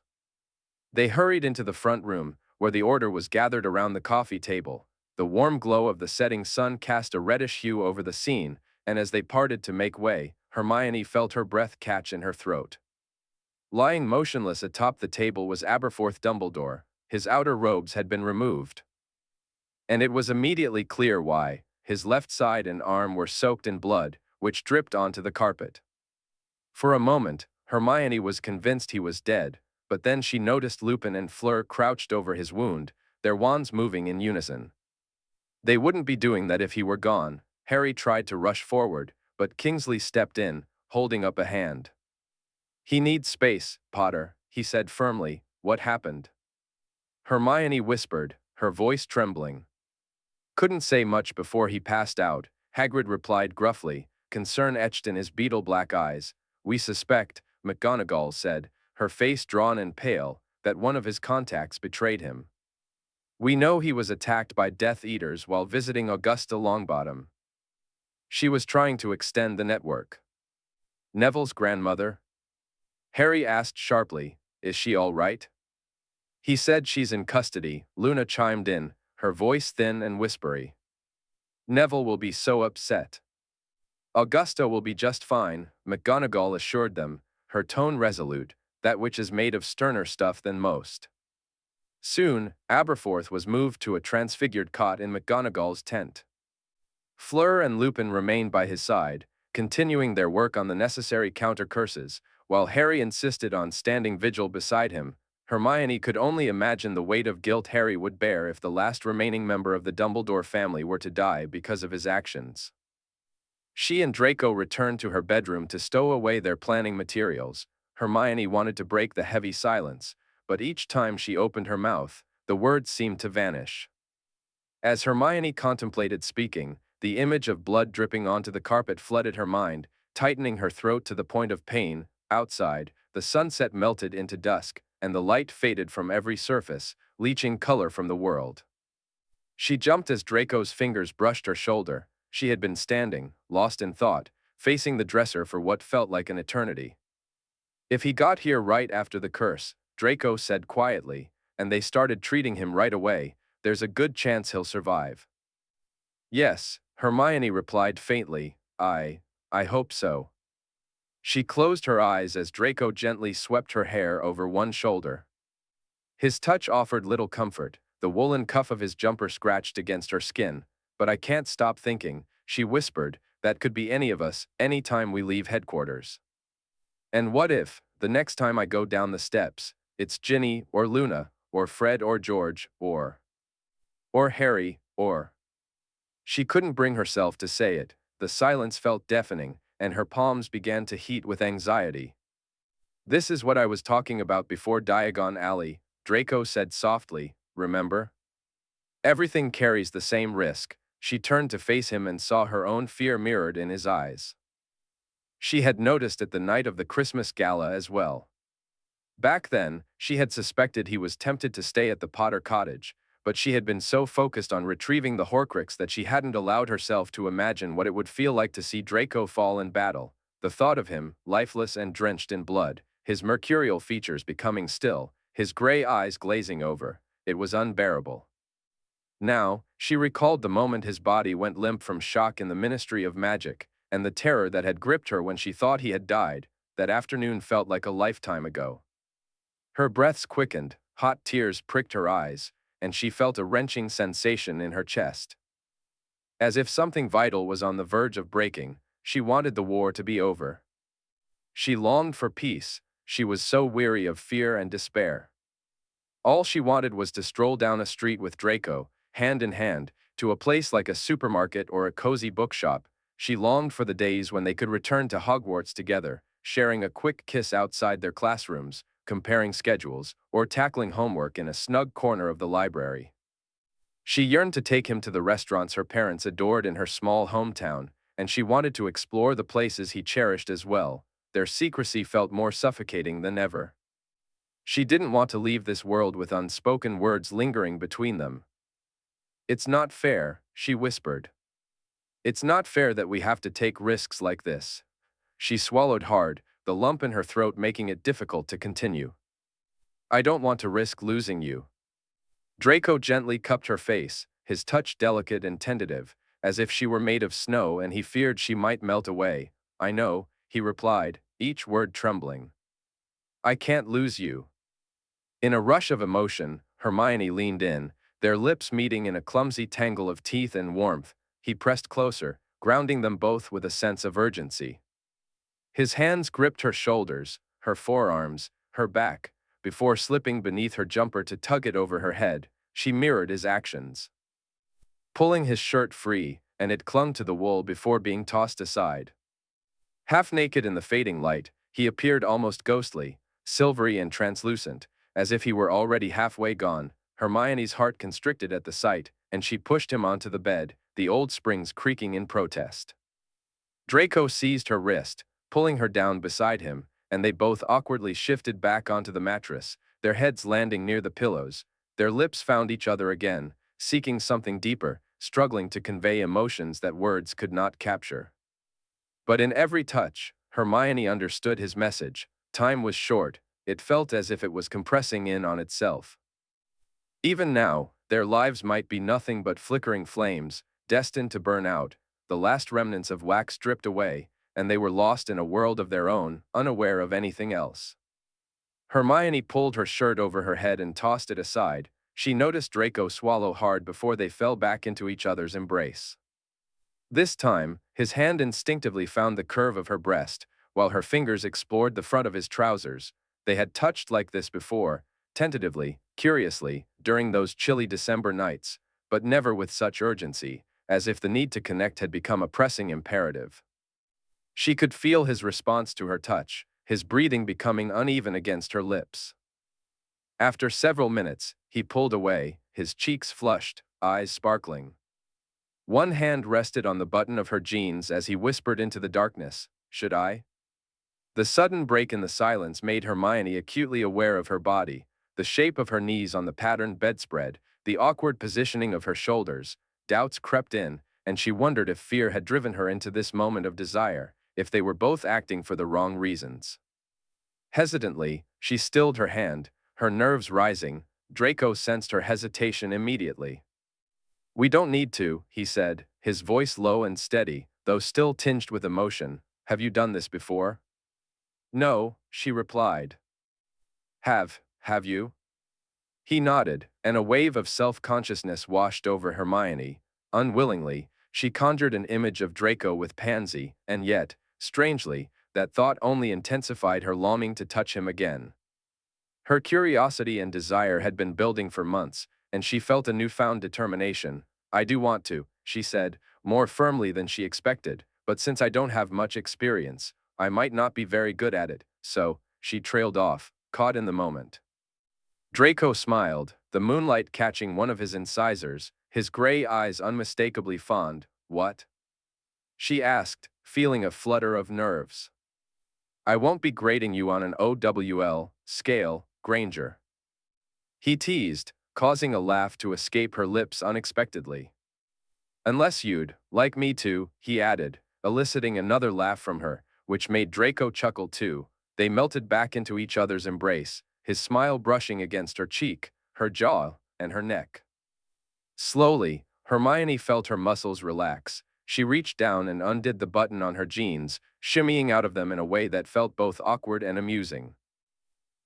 They hurried into the front room, where the order was gathered around the coffee table. The warm glow of the setting sun cast a reddish hue over the scene, and as they parted to make way, Hermione felt her breath catch in her throat. Lying motionless atop the table was Aberforth Dumbledore. His outer robes had been removed. And it was immediately clear why. His left side and arm were soaked in blood, which dripped onto the carpet. For a moment, Hermione was convinced he was dead, but then she noticed Lupin and Fleur crouched over his wound, their wands moving in unison. They wouldn't be doing that if he were gone. Harry tried to rush forward, but Kingsley stepped in, holding up a hand. "He needs space, Potter," he said firmly. "What happened?" Hermione whispered, her voice trembling. "Couldn't say much before he passed out," Hagrid replied gruffly, concern etched in his beetle-black eyes. "We suspect," McGonagall said, her face drawn and pale, "that one of his contacts betrayed him. We know he was attacked by Death Eaters while visiting Augusta Longbottom. She was trying to extend the network." "Neville's grandmother?" Harry asked sharply. "Is she all right?" "He said she's in custody," Luna chimed in, her voice thin and whispery. "Neville will be so upset." "Augusta will be just fine," McGonagall assured them, her tone resolute, that which is made of sterner stuff than most. Soon, Aberforth was moved to a transfigured cot in McGonagall's tent. Fleur and Lupin remained by his side, continuing their work on the necessary counter-curses, while Harry insisted on standing vigil beside him. Hermione could only imagine the weight of guilt Harry would bear if the last remaining member of the Dumbledore family were to die because of his actions. She and Draco returned to her bedroom to stow away their planning materials. Hermione wanted to break the heavy silence, but each time she opened her mouth, the words seemed to vanish. As Hermione contemplated speaking, the image of blood dripping onto the carpet flooded her mind, tightening her throat to the point of pain. Outside, the sunset melted into dusk, and the light faded from every surface, leaching color from the world. She jumped as Draco's fingers brushed her shoulder. She had been standing, lost in thought, facing the dresser for what felt like an eternity. "If he got here right after the curse," Draco said quietly, "and they started treating him right away, there's a good chance he'll survive." "Yes," Hermione replied faintly, I hope so." She closed her eyes as Draco gently swept her hair over one shoulder. His touch offered little comfort, the woolen cuff of his jumper scratched against her skin. "But I can't stop thinking," she whispered, "that could be any of us, any time we leave headquarters. And what if, the next time I go down the steps, it's Ginny, or Luna, or Fred, or George, or Harry, or..." She couldn't bring herself to say it. The silence felt deafening, and her palms began to heat with anxiety. "This is what I was talking about before Diagon Alley," Draco said softly, "remember? Everything carries the same risk." She turned to face him and saw her own fear mirrored in his eyes. She had noticed it the night of the Christmas gala as well. Back then, she had suspected he was tempted to stay at the Potter cottage, but she had been so focused on retrieving the Horcrux that she hadn't allowed herself to imagine what it would feel like to see Draco fall in battle. The thought of him, lifeless and drenched in blood, his mercurial features becoming still, his gray eyes glazing over, it was unbearable. Now, she recalled the moment his body went limp from shock in the Ministry of Magic, and the terror that had gripped her when she thought he had died. That afternoon felt like a lifetime ago. Her breaths quickened, hot tears pricked her eyes, and she felt a wrenching sensation in her chest. As if something vital was on the verge of breaking, she wanted the war to be over. She longed for peace. She was so weary of fear and despair. All she wanted was to stroll down a street with Draco, hand in hand, to a place like a supermarket or a cozy bookshop. She longed for the days when they could return to Hogwarts together, sharing a quick kiss outside their classrooms, comparing schedules, or tackling homework in a snug corner of the library. She yearned to take him to the restaurants her parents adored in her small hometown, and she wanted to explore the places he cherished as well. Their secrecy felt more suffocating than ever. She didn't want to leave this world with unspoken words lingering between them. "It's not fair," she whispered. "It's not fair that we have to take risks like this." She swallowed hard, the lump in her throat making it difficult to continue. "I don't want to risk losing you." Draco gently cupped her face, his touch delicate and tentative, as if she were made of snow and he feared she might melt away. "I know," he replied, each word trembling. "I can't lose you." In a rush of emotion, Hermione leaned in, their lips meeting in a clumsy tangle of teeth and warmth. He pressed closer, grounding them both with a sense of urgency. His hands gripped her shoulders, her forearms, her back. Before slipping beneath her jumper to tug it over her head, she mirrored his actions. Pulling his shirt free, and it clung to the wool before being tossed aside. Half naked in the fading light, he appeared almost ghostly, silvery and translucent, as if he were already halfway gone. Hermione's heart constricted at the sight, and she pushed him onto the bed, the old springs creaking in protest. Draco seized her wrist, pulling her down beside him, and they both awkwardly shifted back onto the mattress, their heads landing near the pillows. Their lips found each other again, seeking something deeper, struggling to convey emotions that words could not capture. But in every touch, Hermione understood his message. Time was short, it felt as if it was compressing in on itself. Even now, their lives might be nothing but flickering flames, destined to burn out, the last remnants of wax stripped away, and they were lost in a world of their own, unaware of anything else. Hermione pulled her shirt over her head and tossed it aside. She noticed Draco swallow hard before they fell back into each other's embrace. This time, his hand instinctively found the curve of her breast, while her fingers explored the front of his trousers. They had touched like this before, tentatively, curiously, during those chilly December nights, but never with such urgency, as if the need to connect had become a pressing imperative. She could feel his response to her touch, his breathing becoming uneven against her lips. After several minutes, he pulled away, his cheeks flushed, eyes sparkling. One hand rested on the button of her jeans as he whispered into the darkness, "Should I?" The sudden break in the silence made Hermione acutely aware of her body, the shape of her knees on the patterned bedspread, the awkward positioning of her shoulders. Doubts crept in, and she wondered if fear had driven her into this moment of desire, if they were both acting for the wrong reasons. Hesitantly, she stilled her hand, her nerves rising. Draco sensed her hesitation immediately. "We don't need to," he said, his voice low and steady, though still tinged with emotion. "Have you done this before?" "No," she replied. Have you?" He nodded, and a wave of self-consciousness washed over Hermione. Unwillingly, she conjured an image of Draco with Pansy, and yet, strangely, that thought only intensified her longing to touch him again. Her curiosity and desire had been building for months, and she felt a newfound determination. "I do want to," she said, more firmly than she expected, "but since I don't have much experience, I might not be very good at it, so," she trailed off, caught in the moment. Draco smiled, the moonlight catching one of his incisors, his gray eyes unmistakably fond. "What?" she asked, feeling a flutter of nerves. "I won't be grading you on an OWL scale, Granger," he teased, causing a laugh to escape her lips unexpectedly. "Unless you'd like me to," he added, eliciting another laugh from her, which made Draco chuckle too. They melted back into each other's embrace, his smile brushing against her cheek, her jaw, and her neck. Slowly, Hermione felt her muscles relax. She reached down and undid the button on her jeans, shimmying out of them in a way that felt both awkward and amusing.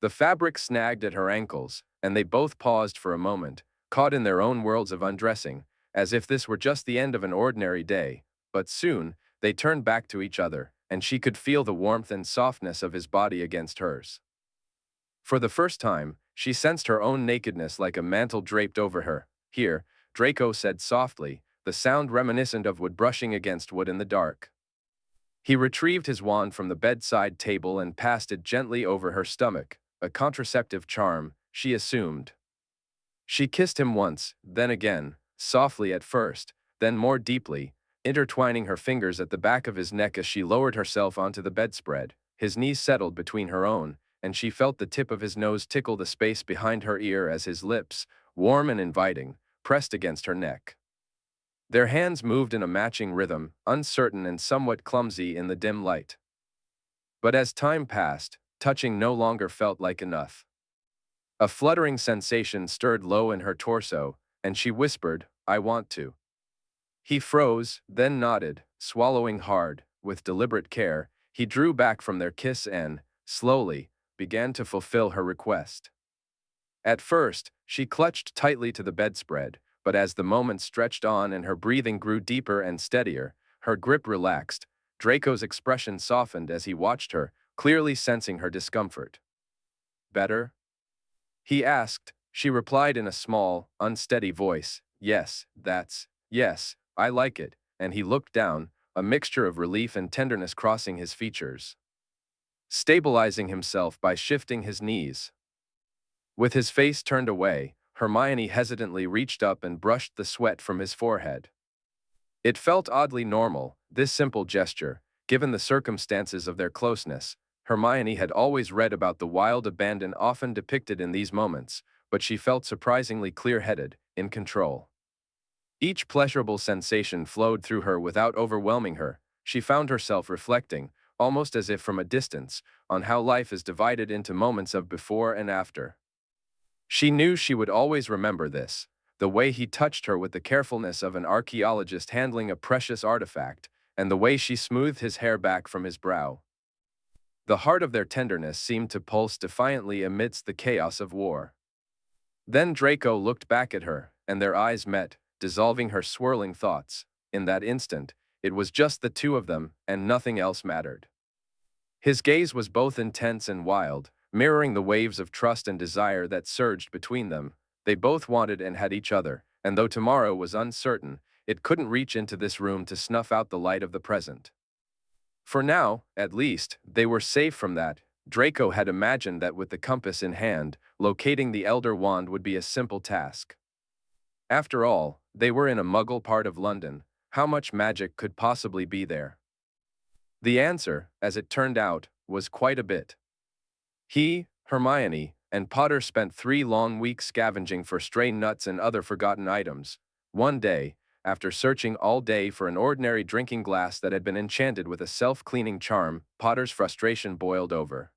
The fabric snagged at her ankles, and they both paused for a moment, caught in their own worlds of undressing, as if this were just the end of an ordinary day. But soon, they turned back to each other, and she could feel the warmth and softness of his body against hers. For the first time, she sensed her own nakedness like a mantle draped over her. "Here," Draco said softly, the sound reminiscent of wood brushing against wood in the dark. He retrieved his wand from the bedside table and passed it gently over her stomach, a contraceptive charm, she assumed. She kissed him once, then again, softly at first, then more deeply, intertwining her fingers at the back of his neck as she lowered herself onto the bedspread. His knees settled between her own, and she felt the tip of his nose tickle the space behind her ear as his lips, warm and inviting, pressed against her neck. Their hands moved in a matching rhythm, uncertain and somewhat clumsy in the dim light. But as time passed, touching no longer felt like enough. A fluttering sensation stirred low in her torso, and she whispered, "I want to." He froze, then nodded, swallowing hard. With deliberate care, he drew back from their kiss and, slowly, began to fulfill her request. At first, she clutched tightly to the bedspread, but as the moments stretched on and her breathing grew deeper and steadier, her grip relaxed. Draco's expression softened as he watched her, clearly sensing her discomfort. "Better?" he asked. She replied in a small, unsteady voice, yes, I like it," and he looked down, a mixture of relief and tenderness crossing his features. Stabilizing himself by shifting his knees. With his face turned away, Hermione hesitantly reached up and brushed the sweat from his forehead. It felt oddly normal, this simple gesture, given the circumstances of their closeness. Hermione had always read about the wild abandon often depicted in these moments, but she felt surprisingly clear-headed, in control. Each pleasurable sensation flowed through her without overwhelming her. She found herself reflecting, almost as if from a distance, on how life is divided into moments of before and after. She knew she would always remember this, the way he touched her with the carefulness of an archaeologist handling a precious artifact, and the way she smoothed his hair back from his brow. The heart of their tenderness seemed to pulse defiantly amidst the chaos of war. Then Draco looked back at her, and their eyes met, dissolving her swirling thoughts. In that instant, it was just the two of them, and nothing else mattered. His gaze was both intense and wild, mirroring the waves of trust and desire that surged between them. They both wanted and had each other, and though tomorrow was uncertain, it couldn't reach into this room to snuff out the light of the present. For now, at least, they were safe from that. Draco had imagined that with the compass in hand, locating the Elder Wand would be a simple task. After all, they were in a Muggle part of London. How much magic could possibly be there? The answer, as it turned out, was quite a bit. He, Hermione, and Potter spent 3 long weeks scavenging for stray nuts and other forgotten items. One day, after searching all day for an ordinary drinking glass that had been enchanted with a self-cleaning charm, Potter's frustration boiled over.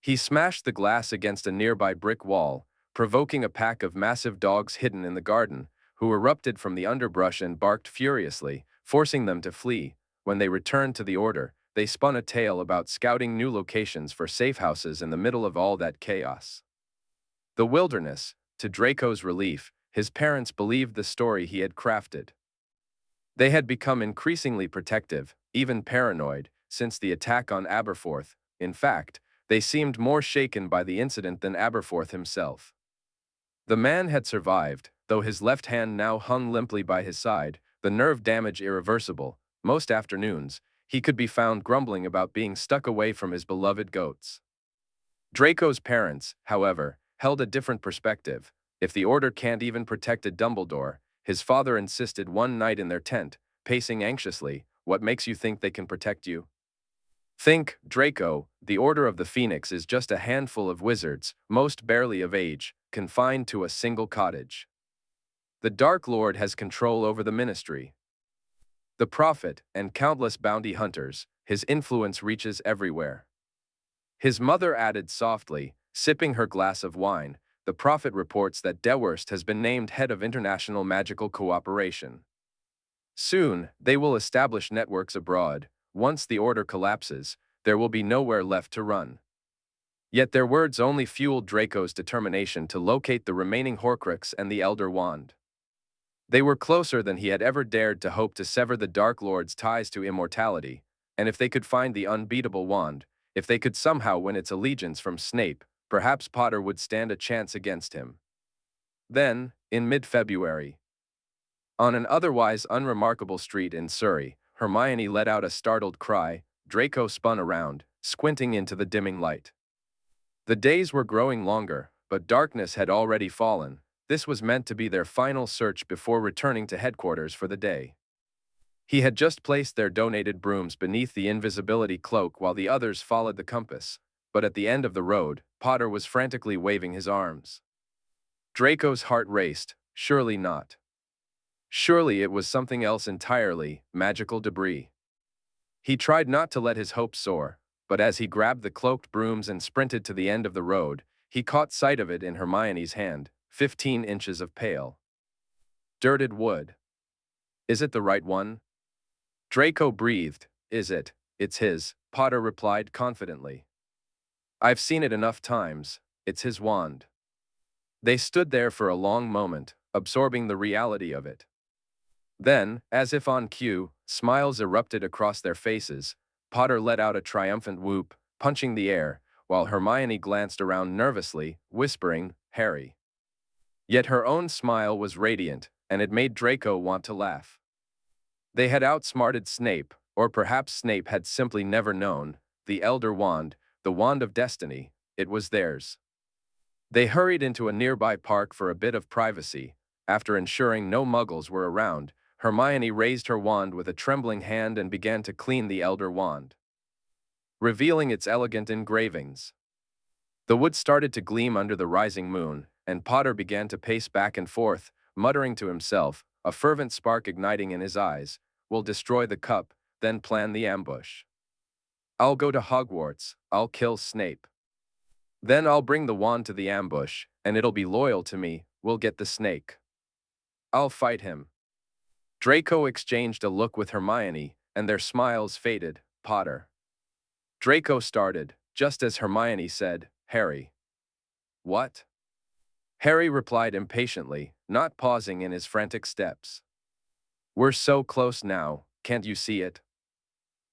He smashed the glass against a nearby brick wall, provoking a pack of massive dogs hidden in the garden, who erupted from the underbrush and barked furiously, forcing them to flee. When they returned to the Order, they spun a tale about scouting new locations for safe houses in the middle of all that chaos. The wilderness, to Draco's relief, his parents believed the story he had crafted. They had become increasingly protective, even paranoid, since the attack on Aberforth. In fact, they seemed more shaken by the incident than Aberforth himself. The man had survived, though his left hand now hung limply by his side, the nerve damage irreversible. Most afternoons, he could be found grumbling about being stuck away from his beloved goats. Draco's parents, however, held a different perspective. If the Order can't even protect a Dumbledore, his father insisted one night in their tent, pacing anxiously, "What makes you think they can protect you?" "Think, Draco, the Order of the Phoenix is just a handful of wizards, most barely of age, confined to a single cottage. The Dark Lord has control over the Ministry, the Prophet, and countless bounty hunters. His influence reaches everywhere." His mother added softly, sipping her glass of wine, "The Prophet reports that Dewhurst has been named head of international magical cooperation. Soon, they will establish networks abroad. Once the Order collapses, there will be nowhere left to run." Yet their words only fueled Draco's determination to locate the remaining Horcrux and the Elder Wand. They were closer than he had ever dared to hope to sever the Dark Lord's ties to immortality, and if they could find the unbeatable wand, if they could somehow win its allegiance from Snape, perhaps Potter would stand a chance against him. Then, in mid-February, on an otherwise unremarkable street in Surrey, Hermione let out a startled cry. Draco spun around, squinting into the dimming light. The days were growing longer, but darkness had already fallen. This was meant to be their final search before returning to headquarters for the day. He had just placed their donated brooms beneath the invisibility cloak while the others followed the compass, but at the end of the road, Potter was frantically waving his arms. Draco's heart raced. Surely not. Surely it was something else entirely, magical debris. He tried not to let his hopes soar, but as he grabbed the cloaked brooms and sprinted to the end of the road, he caught sight of it in Hermione's hand, 15 inches of pale, dirted wood. Is it the right one? Draco breathed. Is it? It's his, Potter replied confidently. I've seen it enough times. It's his wand. They stood there for a long moment, absorbing the reality of it. Then, as if on cue, smiles erupted across their faces. Potter let out a triumphant whoop, punching the air, while Hermione glanced around nervously, whispering, Harry. Yet her own smile was radiant, and it made Draco want to laugh. They had outsmarted Snape, or perhaps Snape had simply never known. The Elder Wand, the Wand of Destiny, it was theirs. They hurried into a nearby park for a bit of privacy. After ensuring no muggles were around, Hermione raised her wand with a trembling hand and began to clean the Elder Wand, revealing its elegant engravings. The wood started to gleam under the rising moon, and Potter began to pace back and forth, muttering to himself, a fervent spark igniting in his eyes. We'll destroy the cup, then plan the ambush. I'll go to Hogwarts, I'll kill Snape. Then I'll bring the wand to the ambush, and it'll be loyal to me. We'll get the snake. I'll fight him. Draco exchanged a look with Hermione, and their smiles faded. Potter. Draco started, just as Hermione said, Harry. What? Harry replied impatiently, not pausing in his frantic steps. We're so close now, can't you see it?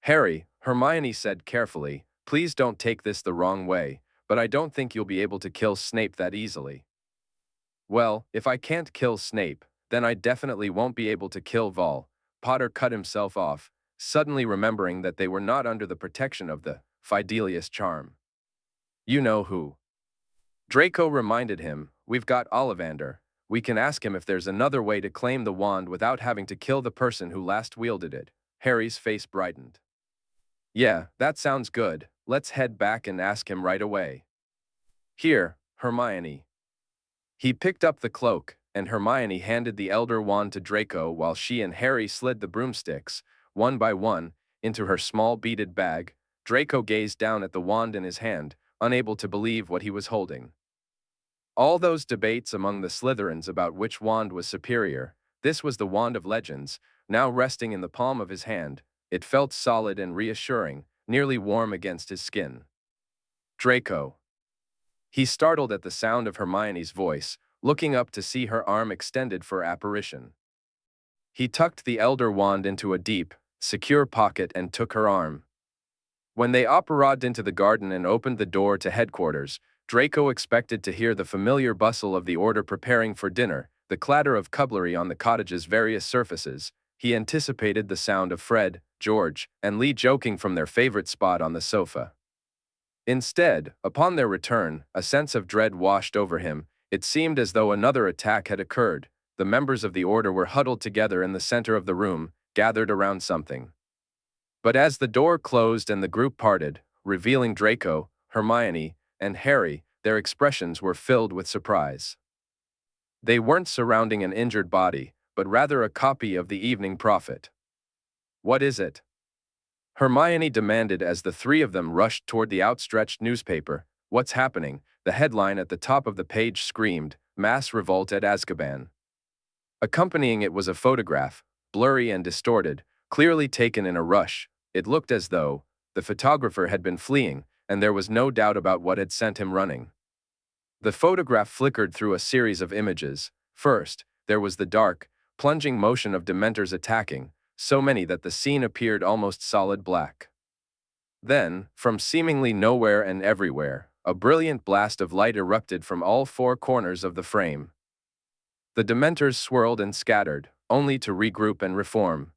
Harry, Hermione said carefully, please don't take this the wrong way, but I don't think you'll be able to kill Snape that easily. Well, if I can't kill Snape, then I definitely won't be able to kill Vol. Potter cut himself off, suddenly remembering that they were not under the protection of the Fidelius charm. You know who. Draco reminded him, we've got Ollivander. We can ask him if there's another way to claim the wand without having to kill the person who last wielded it. Harry's face brightened. Yeah, that sounds good. Let's head back and ask him right away. Here, Hermione. He picked up the cloak, and Hermione handed the Elder Wand to Draco while she and Harry slid the broomsticks, one by one, into her small beaded bag. Draco gazed down at the wand in his hand, unable to believe what he was holding. All those debates among the Slytherins about which wand was superior, this was the Wand of Legends, now resting in the palm of his hand. It felt solid and reassuring, nearly warm against his skin. Draco. He startled at the sound of Hermione's voice, looking up to see her arm extended for apparition. He tucked the Elder Wand into a deep, secure pocket and took her arm. When they operated into the garden and opened the door to headquarters, Draco expected to hear the familiar bustle of the order preparing for dinner, the clatter of cutlery on the cottage's various surfaces. He anticipated the sound of Fred, George, and Lee joking from their favorite spot on the sofa. Instead, upon their return, a sense of dread washed over him. It seemed as though another attack had occurred. The members of the order were huddled together in the center of the room, gathered around something. But as the door closed and the group parted, revealing Draco, Hermione, and Harry, their expressions were filled with surprise. They weren't surrounding an injured body, but rather a copy of the Evening Prophet. What is it? Hermione demanded as the three of them rushed toward the outstretched newspaper. What's happening? The headline at the top of the page screamed, Mass Revolt at Aszkaban. Accompanying it was a photograph, blurry and distorted, clearly taken in a rush. It looked as though the photographer had been fleeing, and there was no doubt about what had sent him running. The photograph flickered through a series of images. First, there was the dark, plunging motion of Dementors attacking, so many that the scene appeared almost solid black. Then, from seemingly nowhere and everywhere, a brilliant blast of light erupted from all four corners of the frame. The Dementors swirled and scattered, only to regroup and reform.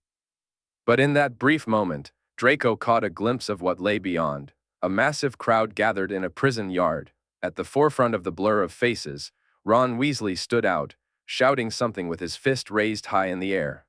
But in that brief moment, Draco caught a glimpse of what lay beyond. A massive crowd gathered in a prison yard. At the forefront of the blur of faces, Ron Weasley stood out, shouting something with his fist raised high in the air.